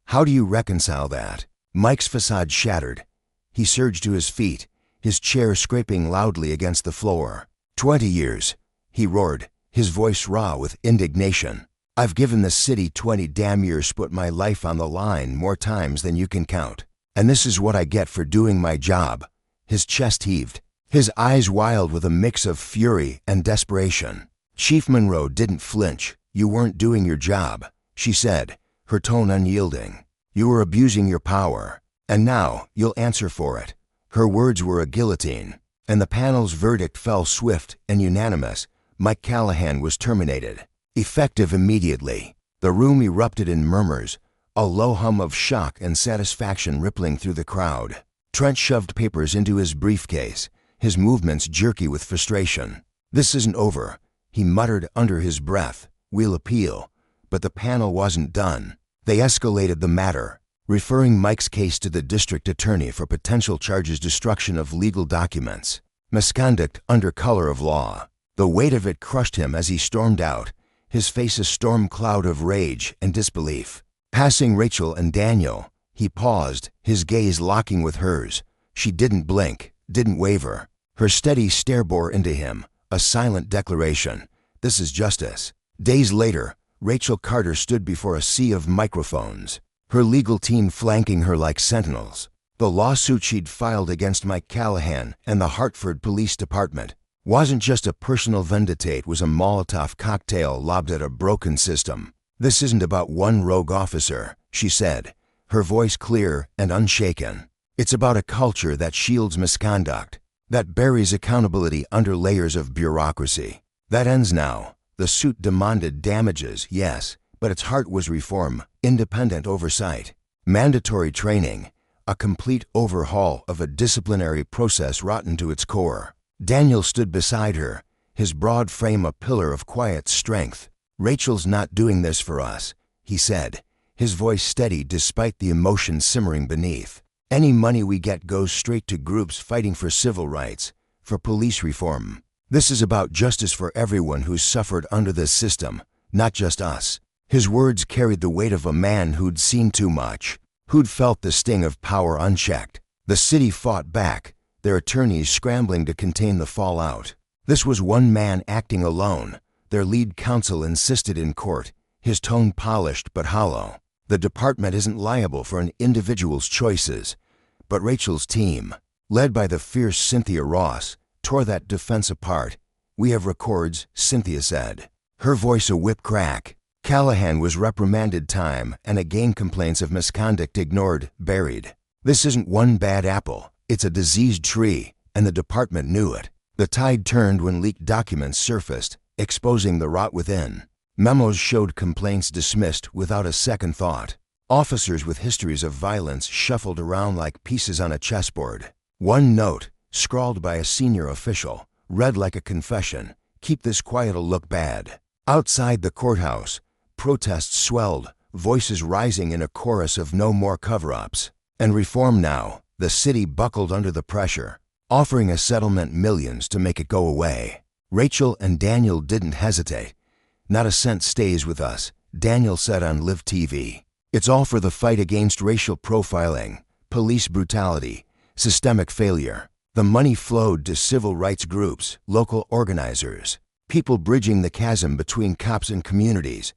How do you reconcile that?" Mike's facade shattered. He surged to his feet, his chair scraping loudly against the floor. 20 years, he roared, his voice raw with indignation. "I've given the city 20 damn years, put my life on the line more times than you can count. And this is what I get for doing my job." His chest heaved, his eyes wild with a mix of fury and desperation. Chief Monroe didn't flinch. "You weren't doing your job," she said, her tone unyielding. "You were abusing your power, and now you'll answer for it." Her words were a guillotine, and the panel's verdict fell swift and unanimous. Mike Callahan was terminated, effective immediately. The room erupted in murmurs, a low hum of shock and satisfaction rippling through the crowd. Trent shoved papers into his briefcase, his movements jerky with frustration. "This isn't over," he muttered under his breath. "We'll appeal." But the panel wasn't done. They escalated the matter, referring Mike's case to the district attorney for potential charges: destruction of legal documents, misconduct under color of law. The weight of it crushed him as he stormed out, his face a storm cloud of rage and disbelief. Passing Rachel and Daniel, he paused, his gaze locking with hers. She didn't blink, didn't waver. Her steady stare bore into him, a silent declaration. This is justice. Days later, Rachel Carter stood before a sea of microphones, her legal team flanking her like sentinels. The lawsuit she'd filed against Mike Callahan and the Hartford Police Department wasn't just a personal vendetta, it was a Molotov cocktail lobbed at a broken system. "This isn't about one rogue officer," she said, her voice clear and unshaken. "It's about a culture that shields misconduct, that buries accountability under layers of bureaucracy. That ends now." The suit demanded damages, yes, but its heart was reform, independent oversight, mandatory training, a complete overhaul of a disciplinary process rotten to its core. Daniel stood beside her, his broad frame a pillar of quiet strength. "Rachel's not doing this for us," he said, his voice steady despite the emotion simmering beneath. "Any money we get goes straight to groups fighting for civil rights, for police reform. This is about justice for everyone who's suffered under this system, not just us." His words carried the weight of a man who'd seen too much, who'd felt the sting of power unchecked. The city fought back, their attorneys scrambling to contain the fallout. This was one man acting alone. Their lead counsel insisted in court, his tone polished but hollow. "The department isn't liable for an individual's choices, but Rachel's team, led by the fierce Cynthia Ross, tore that defense apart. We have records," Cynthia said, her voice a whip crack. Callahan was reprimanded time and again, complaints of misconduct ignored, buried. "This isn't one bad apple, it's a diseased tree, and the department knew it." The tide turned when leaked documents surfaced, exposing the rot within. Memos showed complaints dismissed without a second thought. Officers with histories of violence shuffled around like pieces on a chessboard. One note, scrawled by a senior official, read like a confession: "Keep this quiet, it'll look bad." Outside the courthouse, protests swelled, voices rising in a chorus of no more cover-ups. And reform now, the city buckled under the pressure, offering a settlement millions to make it go away. Rachel and Daniel didn't hesitate. "Not a cent stays with us," Daniel said on Live TV. "It's all for the fight against racial profiling, police brutality, systemic failure." The money flowed to civil rights groups, local organizers, people bridging the chasm between cops and communities.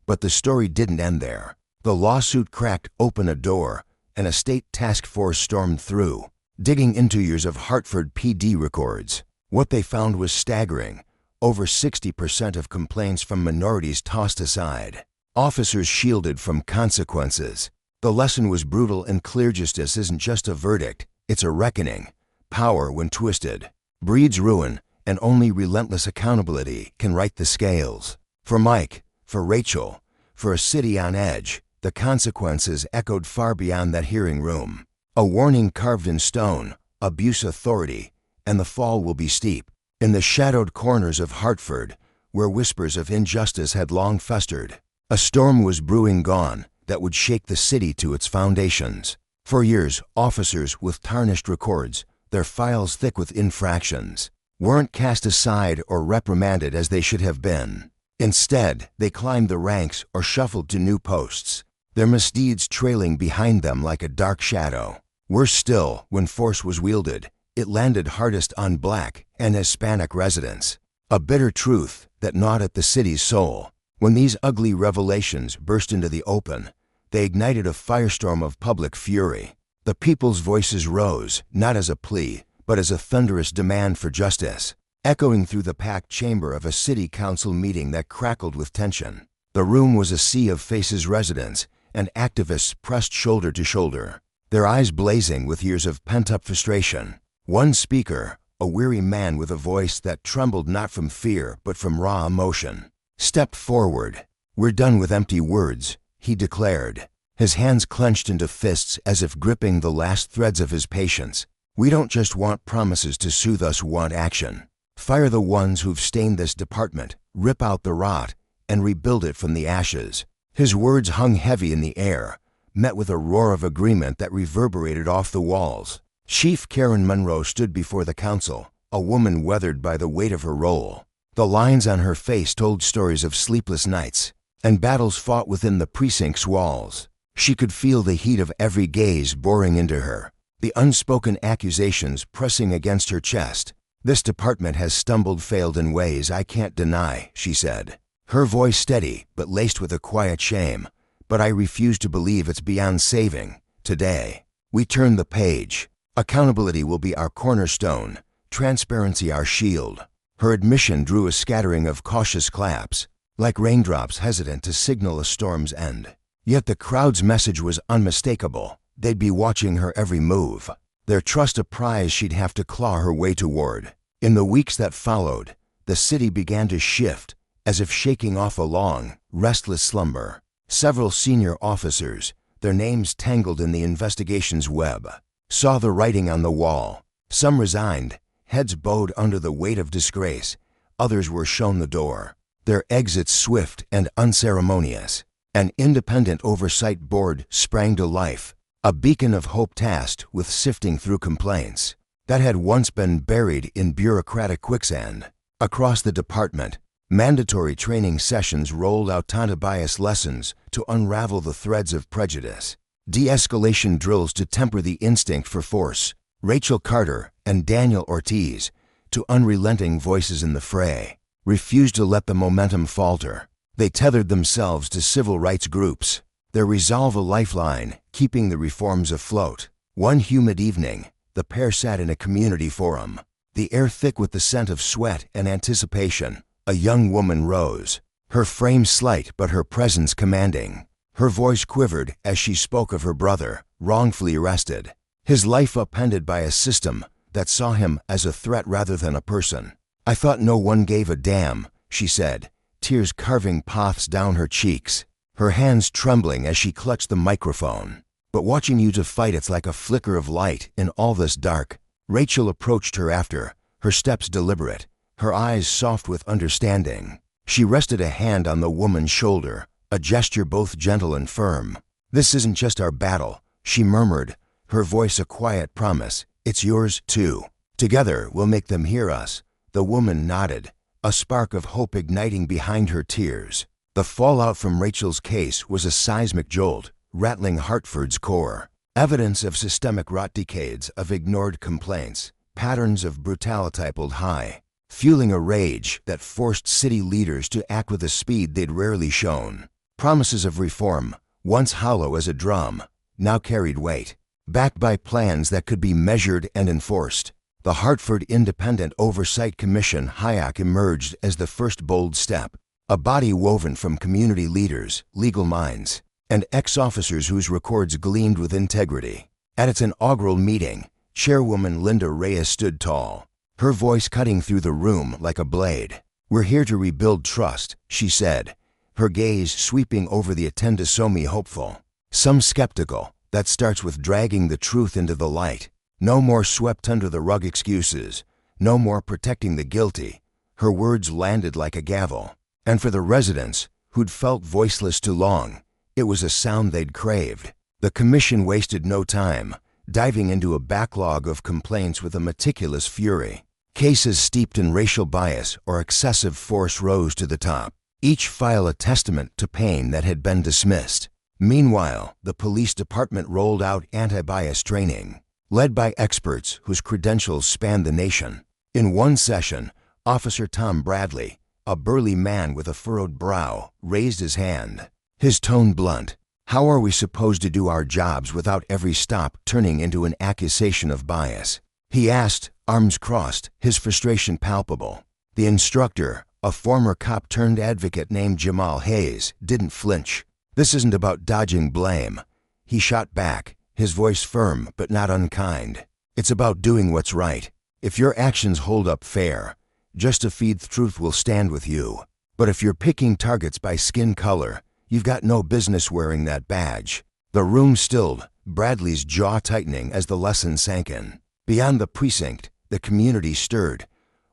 But the story didn't end there. The lawsuit cracked open a door, and a state task force stormed through, digging into years of Hartford PD records. What they found was staggering. Over 60% of complaints from minorities tossed aside. Officers shielded from consequences. The lesson was brutal and clear. Justice isn't just a verdict, it's a reckoning. Power, when twisted, breeds ruin, and only relentless accountability can right the scales. For Mike, for Rachel, for a city on edge, the consequences echoed far beyond that hearing room. A warning carved in stone: abuse authority, and the fall will be steep. In the shadowed corners of Hartford, where whispers of injustice had long festered, a storm was brewing gone that would shake the city to its foundations. For years, officers with tarnished records, their files thick with infractions, weren't cast aside or reprimanded as they should have been. Instead, they climbed the ranks or shuffled to new posts, their misdeeds trailing behind them like a dark shadow. Worse still, when force was wielded, it landed hardest on Black and Hispanic residents. A bitter truth that gnawed at the city's soul. When these ugly revelations burst into the open, they ignited a firestorm of public fury. The people's voices rose, not as a plea, but as a thunderous demand for justice, echoing through the packed chamber of a city council meeting that crackled with tension. The room was a sea of faces: residents and activists pressed shoulder to shoulder, their eyes blazing with years of pent-up frustration. One speaker, a weary man with a voice that trembled not from fear but from raw emotion, stepped forward. "We're done with empty words," he declared, his hands clenched into fists as if gripping the last threads of his patience. "We don't just want promises to soothe us, we want action. Fire the ones who've stained this department, rip out the rot, and rebuild it from the ashes." His words hung heavy in the air, met with a roar of agreement that reverberated off the walls. Chief Karen Monroe stood before the council, a woman weathered by the weight of her role. The lines on her face told stories of sleepless nights and battles fought within the precinct's walls. She could feel the heat of every gaze boring into her, the unspoken accusations pressing against her chest. "This department has stumbled, failed in ways I can't deny," she said, her voice steady but laced with a quiet shame. "But I refuse to believe it's beyond saving. Today, we turn the page. Accountability will be our cornerstone, transparency our shield." Her admission drew a scattering of cautious claps, like raindrops hesitant to signal a storm's end. Yet the crowd's message was unmistakable. They'd be watching her every move, their trust a prize she'd have to claw her way toward. In the weeks that followed, the city began to shift, as if shaking off a long, restless slumber. Several senior officers, their names tangled in the investigation's web, saw the writing on the wall. Some resigned, heads bowed under the weight of disgrace. Others were shown the door, their exits swift and unceremonious. An independent oversight board sprang to life, a beacon of hope tasked with sifting through complaints that had once been buried in bureaucratic quicksand. Across the department, mandatory training sessions rolled out anti-bias lessons to unravel the threads of prejudice, de-escalation drills to temper the instinct for force. Rachel Carter and Daniel Ortiz, two unrelenting voices in the fray, refused to let the momentum falter. They tethered themselves to civil rights groups, their resolve a lifeline, keeping the reforms afloat. One humid evening, the pair sat in a community forum, the air thick with the scent of sweat and anticipation. A young woman rose, her frame slight but her presence commanding. Her voice quivered as she spoke of her brother, wrongfully arrested, his life upended by a system that saw him as a threat rather than a person. "I thought no one gave a damn," she said, tears carving paths down her cheeks, her hands trembling as she clutched the microphone. "But watching you to fight, it's like a flicker of light in all this dark." Rachel approached her after, her steps deliberate, her eyes soft with understanding. She rested a hand on the woman's shoulder, a gesture both gentle and firm. "This isn't just our battle," she murmured, her voice a quiet promise. "It's yours, too. Together we'll make them hear us." The woman nodded, a spark of hope igniting behind her tears. The fallout from Rachel's case was a seismic jolt, rattling Hartford's core. Evidence of systemic rot, decades of ignored complaints, patterns of brutality pulled high, fueling a rage that forced city leaders to act with a speed they'd rarely shown. Promises of reform, once hollow as a drum, now carried weight, backed by plans that could be measured and enforced. The Hartford Independent Oversight Commission (HIAC) emerged as the first bold step, a body woven from community leaders, legal minds, and ex-officers whose records gleamed with integrity. At its inaugural meeting, Chairwoman Linda Reyes stood tall, her voice cutting through the room like a blade. "We're here to rebuild trust," she said, her gaze sweeping over the attendees, hopeful, some skeptical. "That starts with dragging the truth into the light. No more swept under the rug excuses. No more protecting the guilty." Her words landed like a gavel. And for the residents, who'd felt voiceless too long, it was a sound they'd craved. The commission wasted no time, diving into a backlog of complaints with a meticulous fury. Cases steeped in racial bias or excessive force rose to the top, each file a testament to pain that had been dismissed. Meanwhile, the police department rolled out anti-bias training, led by experts whose credentials spanned the nation. In one session, Officer Tom Bradley, a burly man with a furrowed brow, raised his hand, his tone blunt. "How are we supposed to do our jobs without every stop turning into an accusation of bias?" he asked, arms crossed, his frustration palpable. The instructor, a former cop turned advocate named Jamal Hayes, didn't flinch. "This isn't about dodging blame," he shot back, his voice firm but not unkind. "It's about doing what's right. If your actions hold up fair, just to feed truth will stand with you. But if you're picking targets by skin color, you've got no business wearing that badge." The room stilled, Bradley's jaw tightening as the lesson sank in. Beyond the precinct, the community stirred.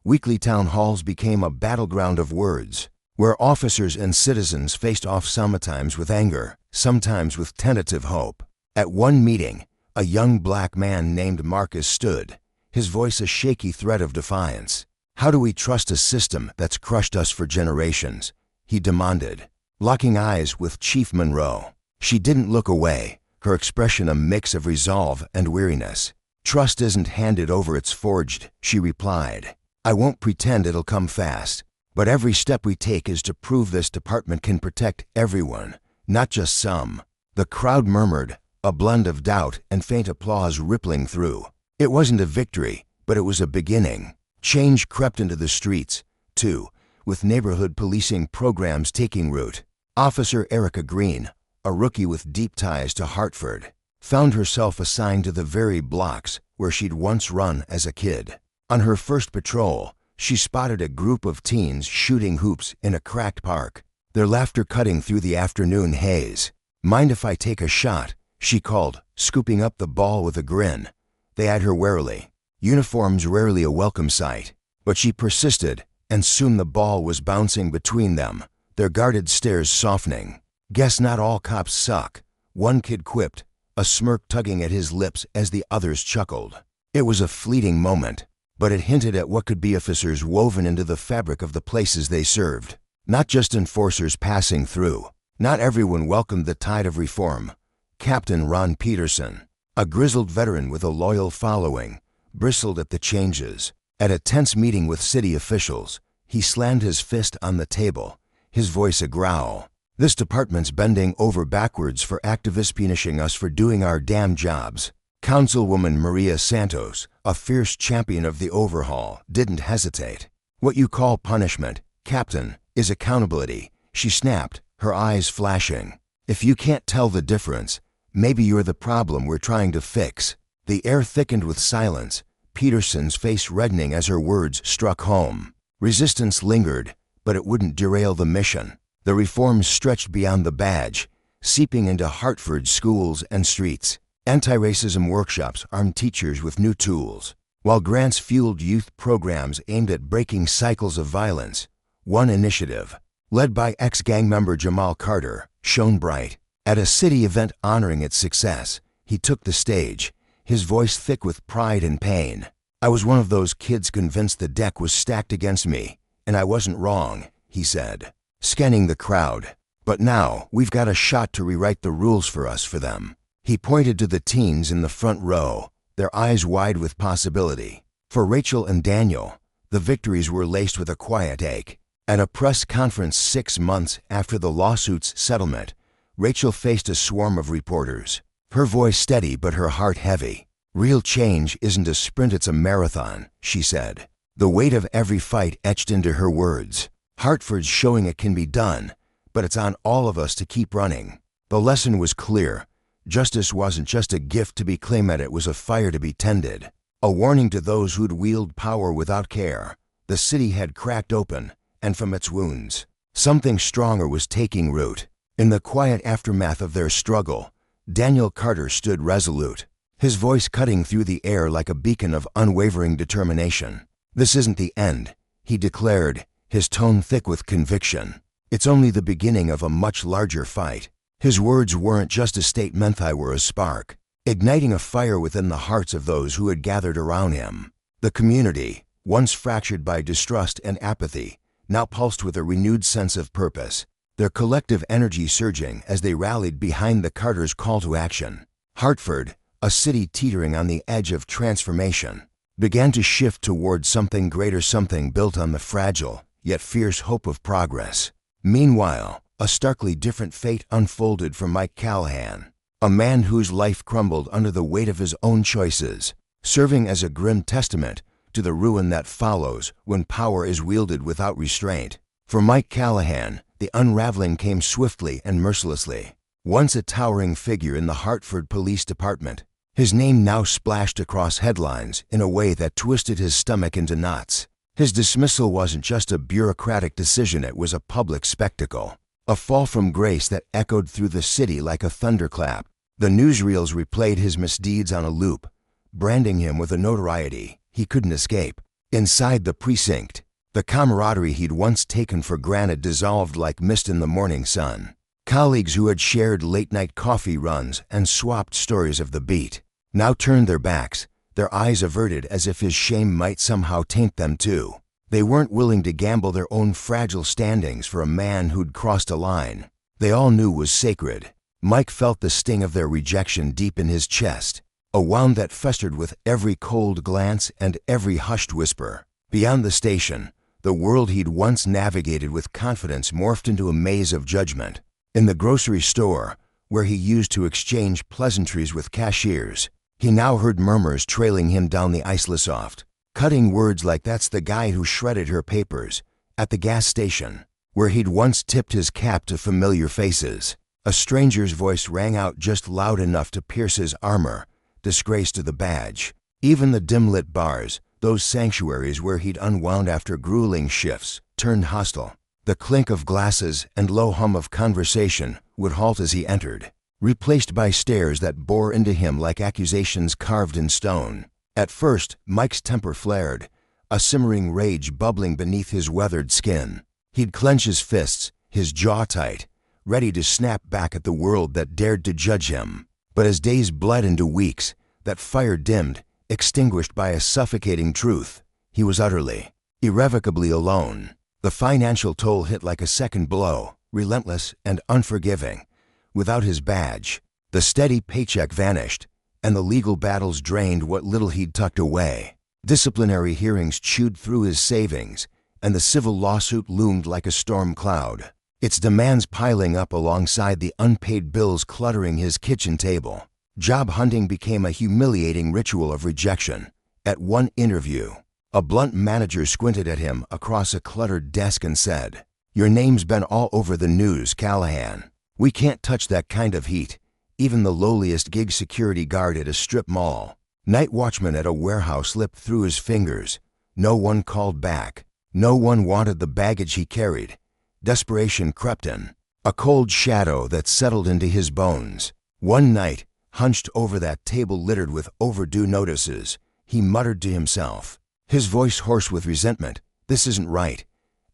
Weekly town halls became a battleground of words, where officers and citizens faced off sometimes with anger, sometimes with tentative hope. At one meeting, a young black man named Marcus stood, his voice a shaky threat of defiance. "How do we trust a system that's crushed us for generations?" he demanded, locking eyes with Chief Monroe. She didn't look away, her expression a mix of resolve and weariness. "Trust isn't handed over, it's forged," she replied. "I won't pretend it'll come fast, but every step we take is to prove this department can protect everyone, not just some." The crowd murmured, a blend of doubt and faint applause rippling through. It wasn't a victory, but it was a beginning. Change crept into the streets, too, with neighborhood policing programs taking root. Officer Erica Green, a rookie with deep ties to Hartford, found herself assigned to the very blocks where she'd once run as a kid. On her first patrol, she spotted a group of teens shooting hoops in a cracked park, their laughter cutting through the afternoon haze. "Mind if I take a shot?" she called, scooping up the ball with a grin. They eyed her warily, uniforms rarely a welcome sight. But she persisted, and soon the ball was bouncing between them, their guarded stares softening. "Guess not all cops suck," one kid quipped, a smirk tugging at his lips as the others chuckled. It was a fleeting moment, but it hinted at what could be officers woven into the fabric of the places they served. Not just enforcers passing through. Not everyone welcomed the tide of reform. Captain Ron Peterson, a grizzled veteran with a loyal following, bristled at the changes. At a tense meeting with city officials, he slammed his fist on the table, his voice a growl. "This department's bending over backwards for activists punishing us for doing our damn jobs." Councilwoman Maria Santos, a fierce champion of the overhaul, didn't hesitate. "What you call punishment, Captain, is accountability," she snapped, her eyes flashing. "If you can't tell the difference, maybe you're the problem we're trying to fix." The air thickened with silence, Peterson's face reddening as her words struck home. Resistance lingered, but it wouldn't derail the mission. The reforms stretched beyond the badge, seeping into Hartford's schools and streets. Anti-racism workshops armed teachers with new tools, while grants fueled youth programs aimed at breaking cycles of violence. One initiative, led by ex-gang member Jamal Carter, shone bright. At a city event honoring its success, he took the stage, his voice thick with pride and pain. "I was one of those kids convinced the deck was stacked against me, and I wasn't wrong," he said, scanning the crowd. "But now, we've got a shot to rewrite the rules for us for them." He pointed to the teens in the front row, their eyes wide with possibility. For Rachel and Daniel, the victories were laced with a quiet ache. At a press conference 6 months after the lawsuit's settlement, Rachel faced a swarm of reporters, her voice steady but her heart heavy. "Real change isn't a sprint, it's a marathon," she said, the weight of every fight etched into her words. "Hartford's showing it can be done, but it's on all of us to keep running." The lesson was clear. Justice wasn't just a gift to be claimed, it was a fire to be tended. A warning to those who'd wield power without care. The city had cracked open, and from its wounds, something stronger was taking root. In the quiet aftermath of their struggle, Daniel Carter stood resolute, his voice cutting through the air like a beacon of unwavering determination. "This isn't the end," he declared, his tone thick with conviction. "It's only the beginning of a much larger fight." His words weren't just a statement, they were a spark, igniting a fire within the hearts of those who had gathered around him. The community, once fractured by distrust and apathy, now pulsed with a renewed sense of purpose, their collective energy surging as they rallied behind the Carters' call to action. Hartford, a city teetering on the edge of transformation, began to shift toward something greater, something built on the fragile, yet fierce hope of progress. Meanwhile, a starkly different fate unfolded for Mike Callahan, a man whose life crumbled under the weight of his own choices, serving as a grim testament to the ruin that follows when power is wielded without restraint. For Mike Callahan, the unraveling came swiftly and mercilessly. Once a towering figure in the Hartford Police Department, his name now splashed across headlines in a way that twisted his stomach into knots. His dismissal wasn't just a bureaucratic decision, it was a public spectacle, a fall from grace that echoed through the city like a thunderclap. The newsreels replayed his misdeeds on a loop, branding him with a notoriety he couldn't escape. Inside the precinct, the camaraderie he'd once taken for granted dissolved like mist in the morning sun. Colleagues who had shared late-night coffee runs and swapped stories of the beat now turned their backs, their eyes averted as if his shame might somehow taint them too. They weren't willing to gamble their own fragile standings for a man who'd crossed a line they all knew was sacred. Mike felt the sting of their rejection deep in his chest, a wound that festered with every cold glance and every hushed whisper. Beyond the station, the world he'd once navigated with confidence morphed into a maze of judgment. In the grocery store, where he used to exchange pleasantries with cashiers, he now heard murmurs trailing him down the iceless oft, cutting words like "that's the guy who shredded her papers." At the gas station, where he'd once tipped his cap to familiar faces, a stranger's voice rang out just loud enough to pierce his armor, disgrace to the badge. Even the dim-lit bars, those sanctuaries where he'd unwound after grueling shifts, turned hostile. The clink of glasses and low hum of conversation would halt as he entered, replaced by stares that bore into him like accusations carved in stone. At first, Mike's temper flared, a simmering rage bubbling beneath his weathered skin. He'd clench his fists, his jaw tight, ready to snap back at the world that dared to judge him. But as days bled into weeks, that fire dimmed, extinguished by a suffocating truth. He was utterly, irrevocably alone. The financial toll hit like a second blow, relentless and unforgiving. Without his badge, the steady paycheck vanished, and the legal battles drained what little he'd tucked away. Disciplinary hearings chewed through his savings, and the civil lawsuit loomed like a storm cloud, its demands piling up alongside the unpaid bills cluttering his kitchen table. Job hunting became a humiliating ritual of rejection. At one interview, a blunt manager squinted at him across a cluttered desk and said, "Your name's been all over the news, Callahan. We can't touch that kind of heat. Even the lowliest gig security guard at a strip mall." Night watchman at a warehouse slipped through his fingers. No one called back. No one wanted the baggage he carried. Desperation crept in, a cold shadow that settled into his bones. One night, hunched over that table littered with overdue notices, he muttered to himself, his voice hoarse with resentment, "This isn't right.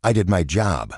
I did my job.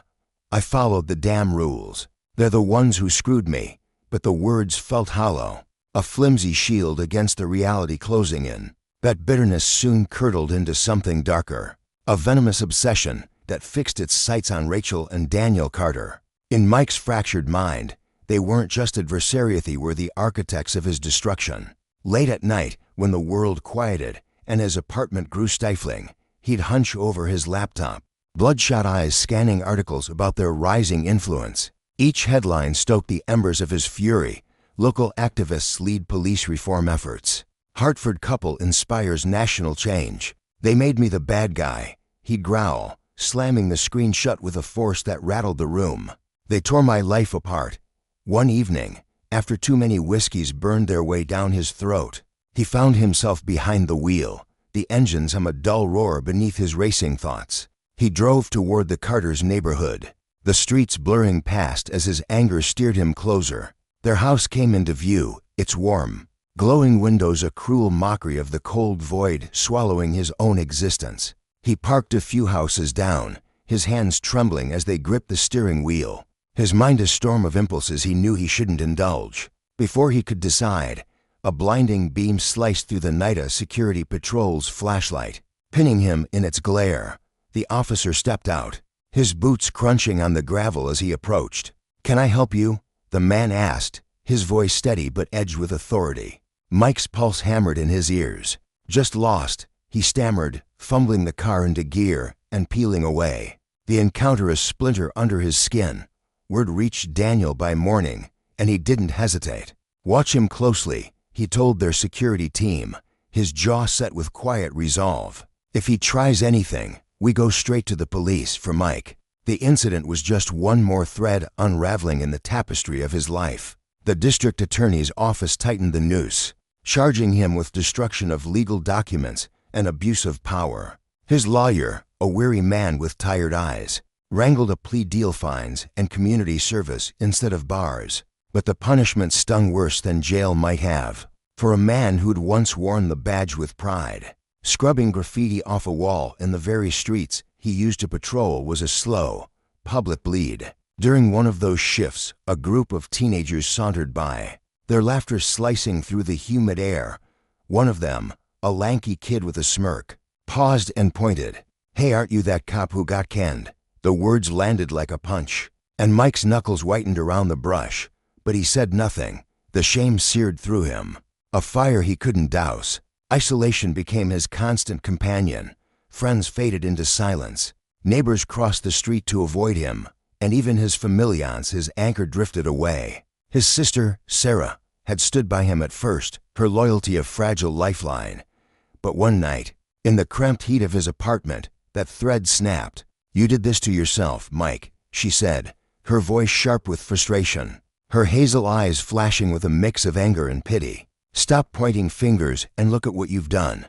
I followed the damn rules. They're the ones who screwed me, but the words felt hollow, a flimsy shield against the reality closing in. That bitterness soon curdled into something darker, a venomous obsession that fixed its sights on Rachel and Daniel Carter. In Mike's fractured mind, they weren't just adversaries, they were the architects of his destruction. Late at night, when the world quieted and his apartment grew stifling, he'd hunch over his laptop, bloodshot eyes scanning articles about their rising influence. Each headline stoked the embers of his fury. Local activists lead police reform efforts. Hartford couple inspires national change. They made me the bad guy, he'd growl, slamming the screen shut with a force that rattled the room. They tore my life apart. One evening, after too many whiskeys burned their way down his throat, he found himself behind the wheel, the engines hum a dull roar beneath his racing thoughts. He drove toward the Carters' neighborhood, the streets blurring past as his anger steered him closer. Their house came into view, its warm, glowing windows a cruel mockery of the cold void swallowing his own existence. He parked a few houses down, his hands trembling as they gripped the steering wheel, his mind a storm of impulses he knew he shouldn't indulge. Before he could decide, a blinding beam sliced through the night, a security patrol's flashlight, pinning him in its glare. The officer stepped out, his boots crunching on the gravel as he approached. "Can I help you?" the man asked, his voice steady but edged with authority. Mike's pulse hammered in his ears. "Just lost," he stammered, fumbling the car into gear and peeling away. The encounter a splinter under his skin. Word reached Daniel by morning, and he didn't hesitate. "Watch him closely," he told their security team, his jaw set with quiet resolve. "If he tries anything, we go straight to the police." For Mike, the incident was just one more thread unraveling in the tapestry of his life. The district attorney's office tightened the noose, charging him with destruction of legal documents and abuse of power. His lawyer, a weary man with tired eyes, wrangled a plea deal, fines and community service instead of bars. But the punishment stung worse than jail might have. For a man who'd once worn the badge with pride, scrubbing graffiti off a wall in the very streets he used to patrol was a slow, public bleed. During one of those shifts, a group of teenagers sauntered by, their laughter slicing through the humid air. One of them, a lanky kid with a smirk, paused and pointed. "Hey, aren't you that cop who got canned?" The words landed like a punch, and Mike's knuckles whitened around the brush, but he said nothing. The shame seared through him, a fire he couldn't douse. Isolation became his constant companion. Friends faded into silence. Neighbors crossed the street to avoid him, and even his familiance, his anchor, drifted away. His sister, Sarah, had stood by him at first, her loyalty a fragile lifeline. But one night, in the cramped heat of his apartment, that thread snapped. "You did this to yourself, Mike," she said, her voice sharp with frustration, her hazel eyes flashing with a mix of anger and pity. "Stop pointing fingers and look at what you've done."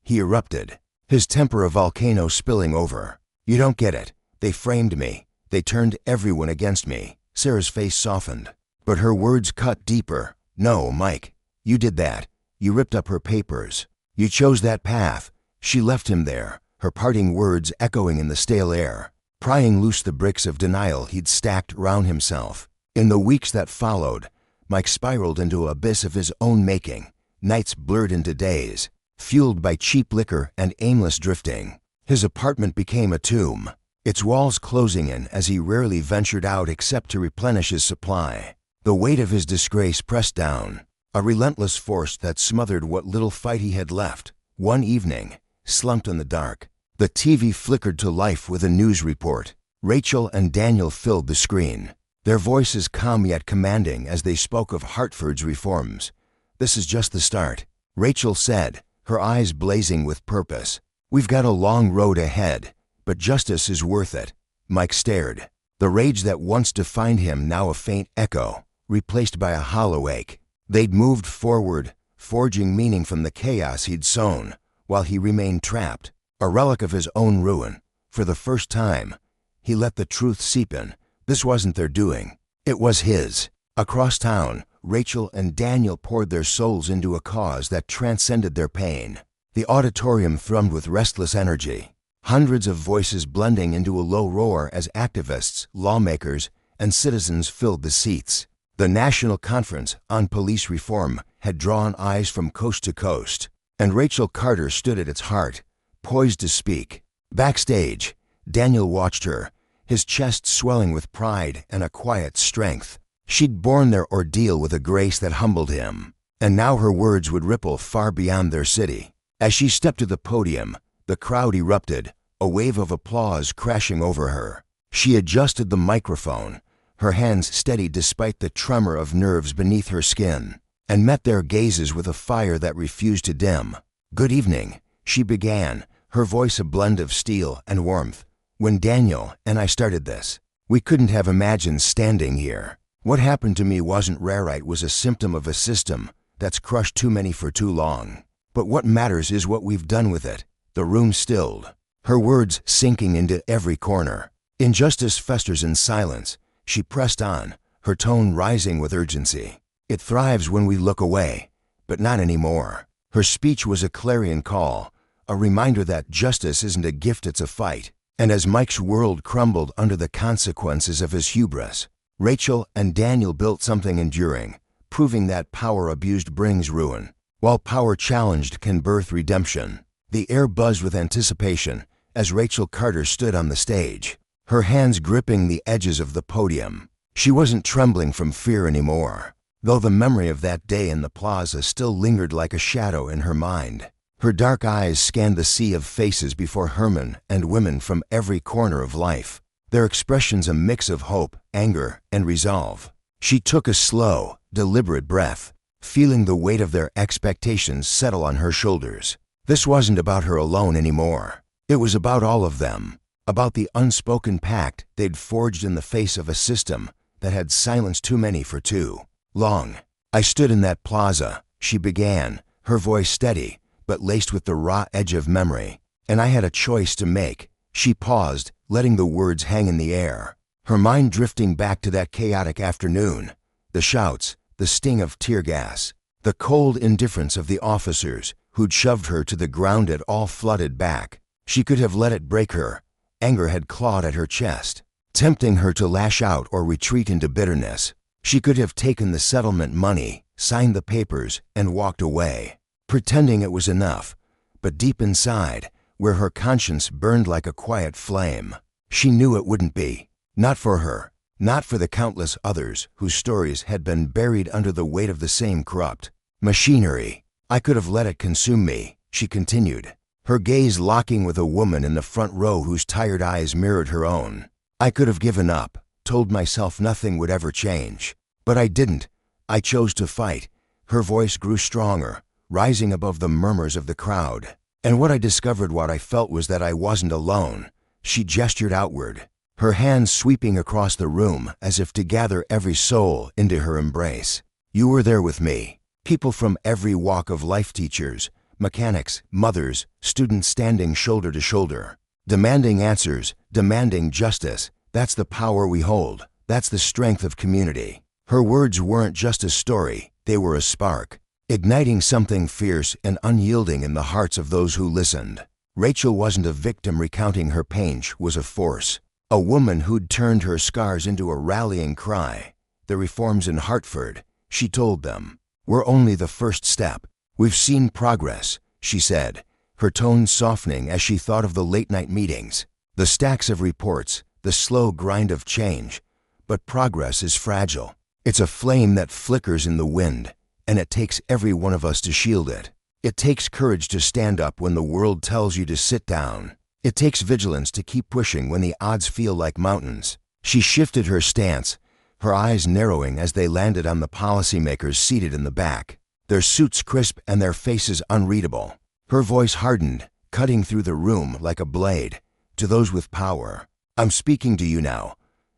He erupted, his temper a volcano spilling over. "You don't get it. They framed me. They turned everyone against me." Sarah's face softened, but her words cut deeper. "No, Mike, you did that. You ripped up her papers. You chose that path." She left him there, her parting words echoing in the stale air, prying loose the bricks of denial he'd stacked round himself. In the weeks that followed, Mike spiraled into an abyss of his own making. Nights blurred into days, fueled by cheap liquor and aimless drifting. His apartment became a tomb, its walls closing in as he rarely ventured out except to replenish his supply. The weight of his disgrace pressed down, a relentless force that smothered what little fight he had left. One evening, slumped in the dark, the TV flickered to life with a news report. Rachel and Daniel filled the screen, their voices calm yet commanding as they spoke of Hartford's reforms. "This is just the start," Rachel said, her eyes blazing with purpose. "We've got a long road ahead, but justice is worth it." Mike stared, the rage that once defined him now a faint echo, replaced by a hollow ache. They'd moved forward, forging meaning from the chaos he'd sown, while he remained trapped, a relic of his own ruin. For the first time, he let the truth seep in. This wasn't their doing. It was his. Across town, Rachel and Daniel poured their souls into a cause that transcended their pain. The auditorium thrummed with restless energy. hundreds of voices blending into a low roar as activists, lawmakers, and citizens filled the seats. The National Conference on Police Reform had drawn eyes from coast to coast, and Rachel Carter stood at its heart, poised to speak. Backstage, Daniel watched her, his chest swelling with pride and a quiet strength. She'd borne their ordeal with a grace that humbled him, and now her words would ripple far beyond their city. As she stepped to the podium, the crowd erupted, a wave of applause crashing over her. She adjusted the microphone, her hands steady despite the tremor of nerves beneath her skin, and met their gazes with a fire that refused to dim. "Good evening," she began, her voice a blend of steel and warmth. "When Daniel and I started this, we couldn't have imagined standing here. What happened to me wasn't rarite, was a symptom of a system that's crushed too many for too long. But what matters is what we've done with it." The room stilled, her words sinking into every corner. "Injustice festers in silence," she pressed on, her tone rising with urgency. "It thrives when we look away, but not anymore." Her speech was a clarion call, a reminder that justice isn't a gift, it's a fight. And as Mike's world crumbled under the consequences of his hubris, Rachel and Daniel built something enduring, proving that power abused brings ruin, while power challenged can birth redemption. The air buzzed with anticipation as Rachel Carter stood on the stage, her hands gripping the edges of the podium. She wasn't trembling from fear anymore, though the memory of that day in the plaza still lingered like a shadow in her mind. Her dark eyes scanned the sea of faces before Herman and women from every corner of life, their expressions a mix of hope, anger, and resolve. She took a slow, deliberate breath, feeling the weight of their expectations settle on her shoulders. This wasn't about her alone anymore. It was about all of them, about the unspoken pact they'd forged in the face of a system that had silenced too many for too long. "I stood in that plaza," she began, her voice steady, but laced with the raw edge of memory, "and I had a choice to make." She paused, letting the words hang in the air, her mind drifting back to that chaotic afternoon. The shouts, the sting of tear gas, the cold indifference of the officers who'd shoved her to the ground, it all flooded back. She could have let it break her. Anger had clawed at her chest, tempting her to lash out or retreat into bitterness. She could have taken the settlement money, signed the papers, and walked away, pretending it was enough. But deep inside, where her conscience burned like a quiet flame, she knew it wouldn't be. Not for her, not for the countless others whose stories had been buried under the weight of the same corrupt machinery. "I could have let it consume me," she continued, her gaze locking with a woman in the front row whose tired eyes mirrored her own. "I could have given up, told myself nothing would ever change. But I didn't. I chose to fight." Her voice grew stronger, rising above the murmurs of the crowd. "And what I discovered, what I felt, was that I wasn't alone." She gestured outward, her hands sweeping across the room as if to gather every soul into her embrace. "You were there with me. People from every walk of life, teachers, mechanics, mothers, students, standing shoulder to shoulder, demanding answers, demanding justice. That's the power we hold. That's the strength of community." Her words weren't just a story, they were a spark, igniting something fierce and unyielding in the hearts of those who listened. Rachel wasn't a victim recounting her pain, she was a force, a woman who'd turned her scars into a rallying cry. "The reforms in Hartford," she told them, "were only the first step. We've seen progress," she said, her tone softening as she thought of the late-night meetings, the stacks of reports, the slow grind of change. But progress is fragile. It's a flame that flickers in the wind, and it takes every one of us to shield it. It takes courage to stand up when the world tells you to sit down. It takes vigilance to keep pushing when the odds feel like mountains. She shifted her stance, her eyes narrowing as they landed on the policymakers seated in the back, their suits crisp and their faces unreadable. Her voice hardened, cutting through the room like a blade. "To those with power, I'm speaking to you now.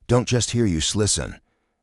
Don't just hear us, listen.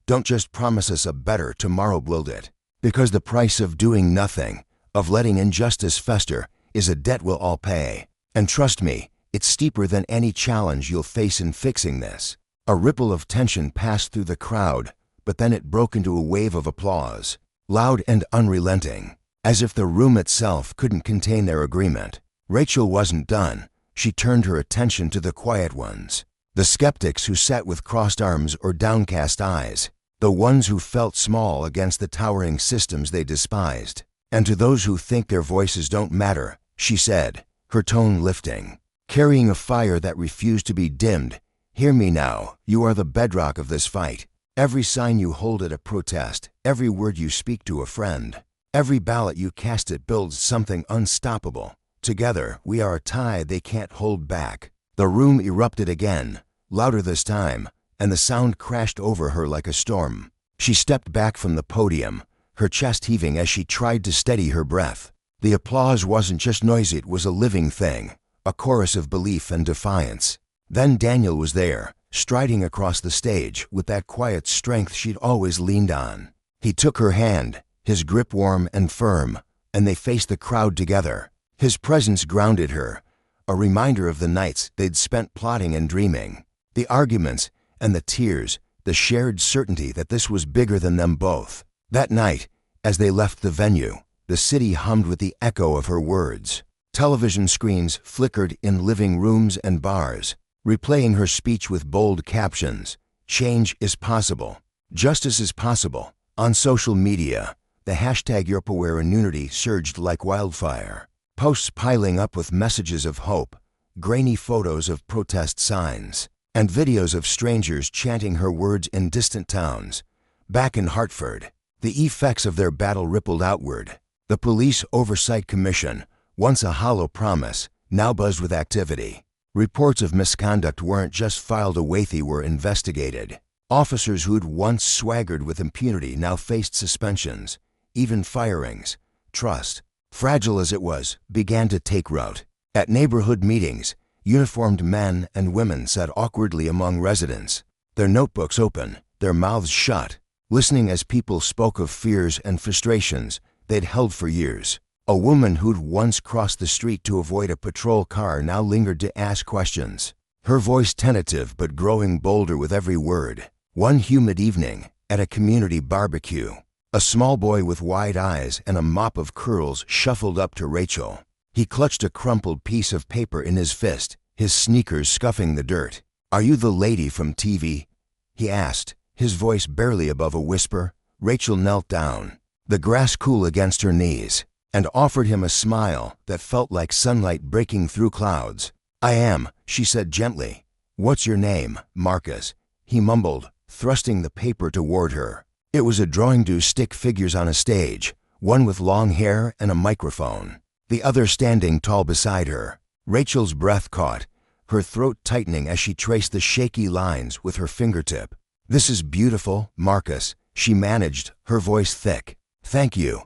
Don't just promise us a better tomorrow, build it. Because the price of doing nothing, of letting injustice fester, is a debt we'll all pay. And trust me, it's steeper than any challenge you'll face in fixing this." A ripple of tension passed through the crowd, but then it broke into a wave of applause, loud and unrelenting, as if the room itself couldn't contain their agreement. Rachel wasn't done, she turned her attention to the quiet ones. The skeptics who sat with crossed arms or downcast eyes. The ones who felt small against the towering systems they despised. And to those who think their voices don't matter, she said, her tone lifting, carrying a fire that refused to be dimmed. Hear me now, you are the bedrock of this fight. Every sign you hold at a protest, every word you speak to a friend, every ballot you cast it builds something unstoppable. Together, we are a tide they can't hold back. The room erupted again, louder this time, and the sound crashed over her like a storm. She stepped back from the podium, her chest heaving as she tried to steady her breath. The applause wasn't just noisy, it was a living thing, a chorus of belief and defiance. Then Daniel was there, striding across the stage with that quiet strength she'd always leaned on. He took her hand, his grip warm and firm, and they faced the crowd together. His presence grounded her, a reminder of the nights they'd spent plotting and dreaming, the arguments and the tears, the shared certainty that this was bigger than them both. That night, as they left the venue, the city hummed with the echo of her words. Television screens flickered in living rooms and bars, replaying her speech with bold captions. Change is possible. Justice is possible. On social media, the hashtag #YourPowerImmunity surged like wildfire. Posts piling up with messages of hope, grainy photos of protest signs, and videos of strangers chanting her words in distant towns. Back in Hartford, the effects of their battle rippled outward. The Police Oversight Commission, once a hollow promise, now buzzed with activity. Reports of misconduct weren't just filed away, they were investigated. Officers who'd once swaggered with impunity now faced suspensions, even firings. Trust, fragile as it was, began to take root. At neighborhood meetings, uniformed men and women sat awkwardly among residents, their notebooks open, their mouths shut, listening as people spoke of fears and frustrations they'd held for years. A woman who'd once crossed the street to avoid a patrol car now lingered to ask questions, her voice tentative but growing bolder with every word. One humid evening, at a community barbecue, a small boy with wide eyes and a mop of curls shuffled up to Rachel. He clutched a crumpled piece of paper in his fist, his sneakers scuffing the dirt. "Are you the lady from TV?" he asked, his voice barely above a whisper. Rachel knelt down, the grass cool against her knees, and offered him a smile that felt like sunlight breaking through clouds. "I am," she said gently. "What's your name?" "Marcus," he mumbled, thrusting the paper toward her. It was a drawing to stick figures on a stage, one with long hair and a microphone, the other standing tall beside her. Rachel's breath caught, her throat tightening as she traced the shaky lines with her fingertip. "This is beautiful, Marcus," she managed, her voice thick. "Thank you."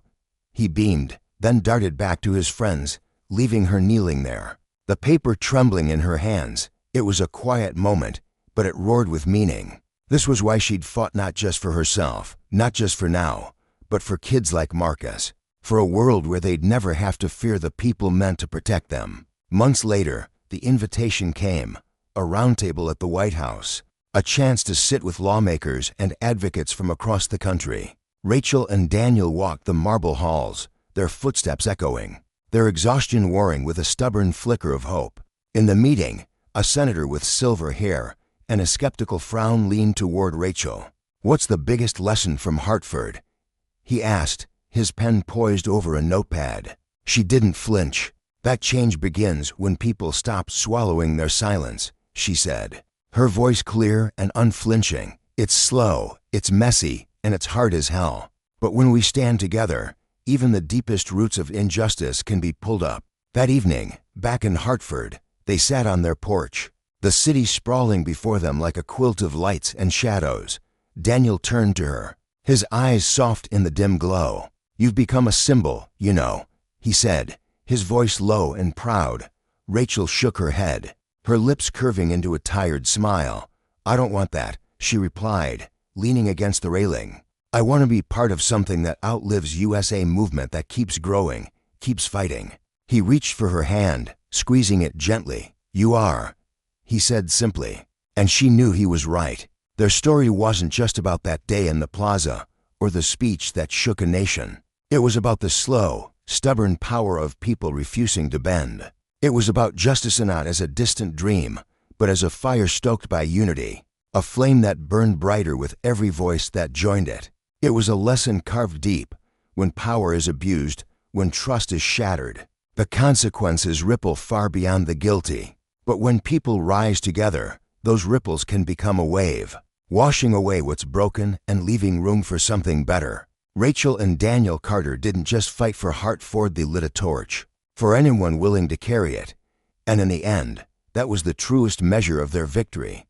He beamed, then darted back to his friends, leaving her kneeling there, the paper trembling in her hands. It was a quiet moment, but it roared with meaning. This was why she'd fought, not just for herself, not just for now, but for kids like Marcus, for a world where they'd never have to fear the people meant to protect them. Months later, the invitation came, a roundtable at the White House, a chance to sit with lawmakers and advocates from across the country. Rachel and Daniel walked the marble halls, their footsteps echoing, their exhaustion warring with a stubborn flicker of hope. In the meeting, a senator with silver hair and a skeptical frown leaned toward Rachel. "What's the biggest lesson from Hartford?" he asked, his pen poised over a notepad. She didn't flinch. "That change begins when people stop swallowing their silence," she said, her voice clear and unflinching. "It's slow, it's messy, and it's hard as hell. But when we stand together, even the deepest roots of injustice can be pulled up." That evening, back in Hartford, they sat on their porch, the city sprawling before them like a quilt of lights and shadows. Daniel turned to her, his eyes soft in the dim glow. "You've become a symbol, you know," he said, his voice low and proud. Rachel shook her head, her lips curving into a tired smile. "I don't want that," she replied, leaning against the railing. "I want to be part of something that outlives USA movement, that keeps growing, keeps fighting." He reached for her hand, squeezing it gently. "You are," he said simply, and she knew he was right. Their story wasn't just about that day in the plaza or the speech that shook a nation. It was about the slow, stubborn power of people refusing to bend. It was about justice not as a distant dream, but as a fire stoked by unity, a flame that burned brighter with every voice that joined it. It was a lesson carved deep. When power is abused, when trust is shattered, the consequences ripple far beyond the guilty. But when people rise together, those ripples can become a wave, washing away what's broken and leaving room for something better. Rachel and Daniel Carter didn't just fight for Hartford, they lit a torch for anyone willing to carry it. And in the end, that was the truest measure of their victory.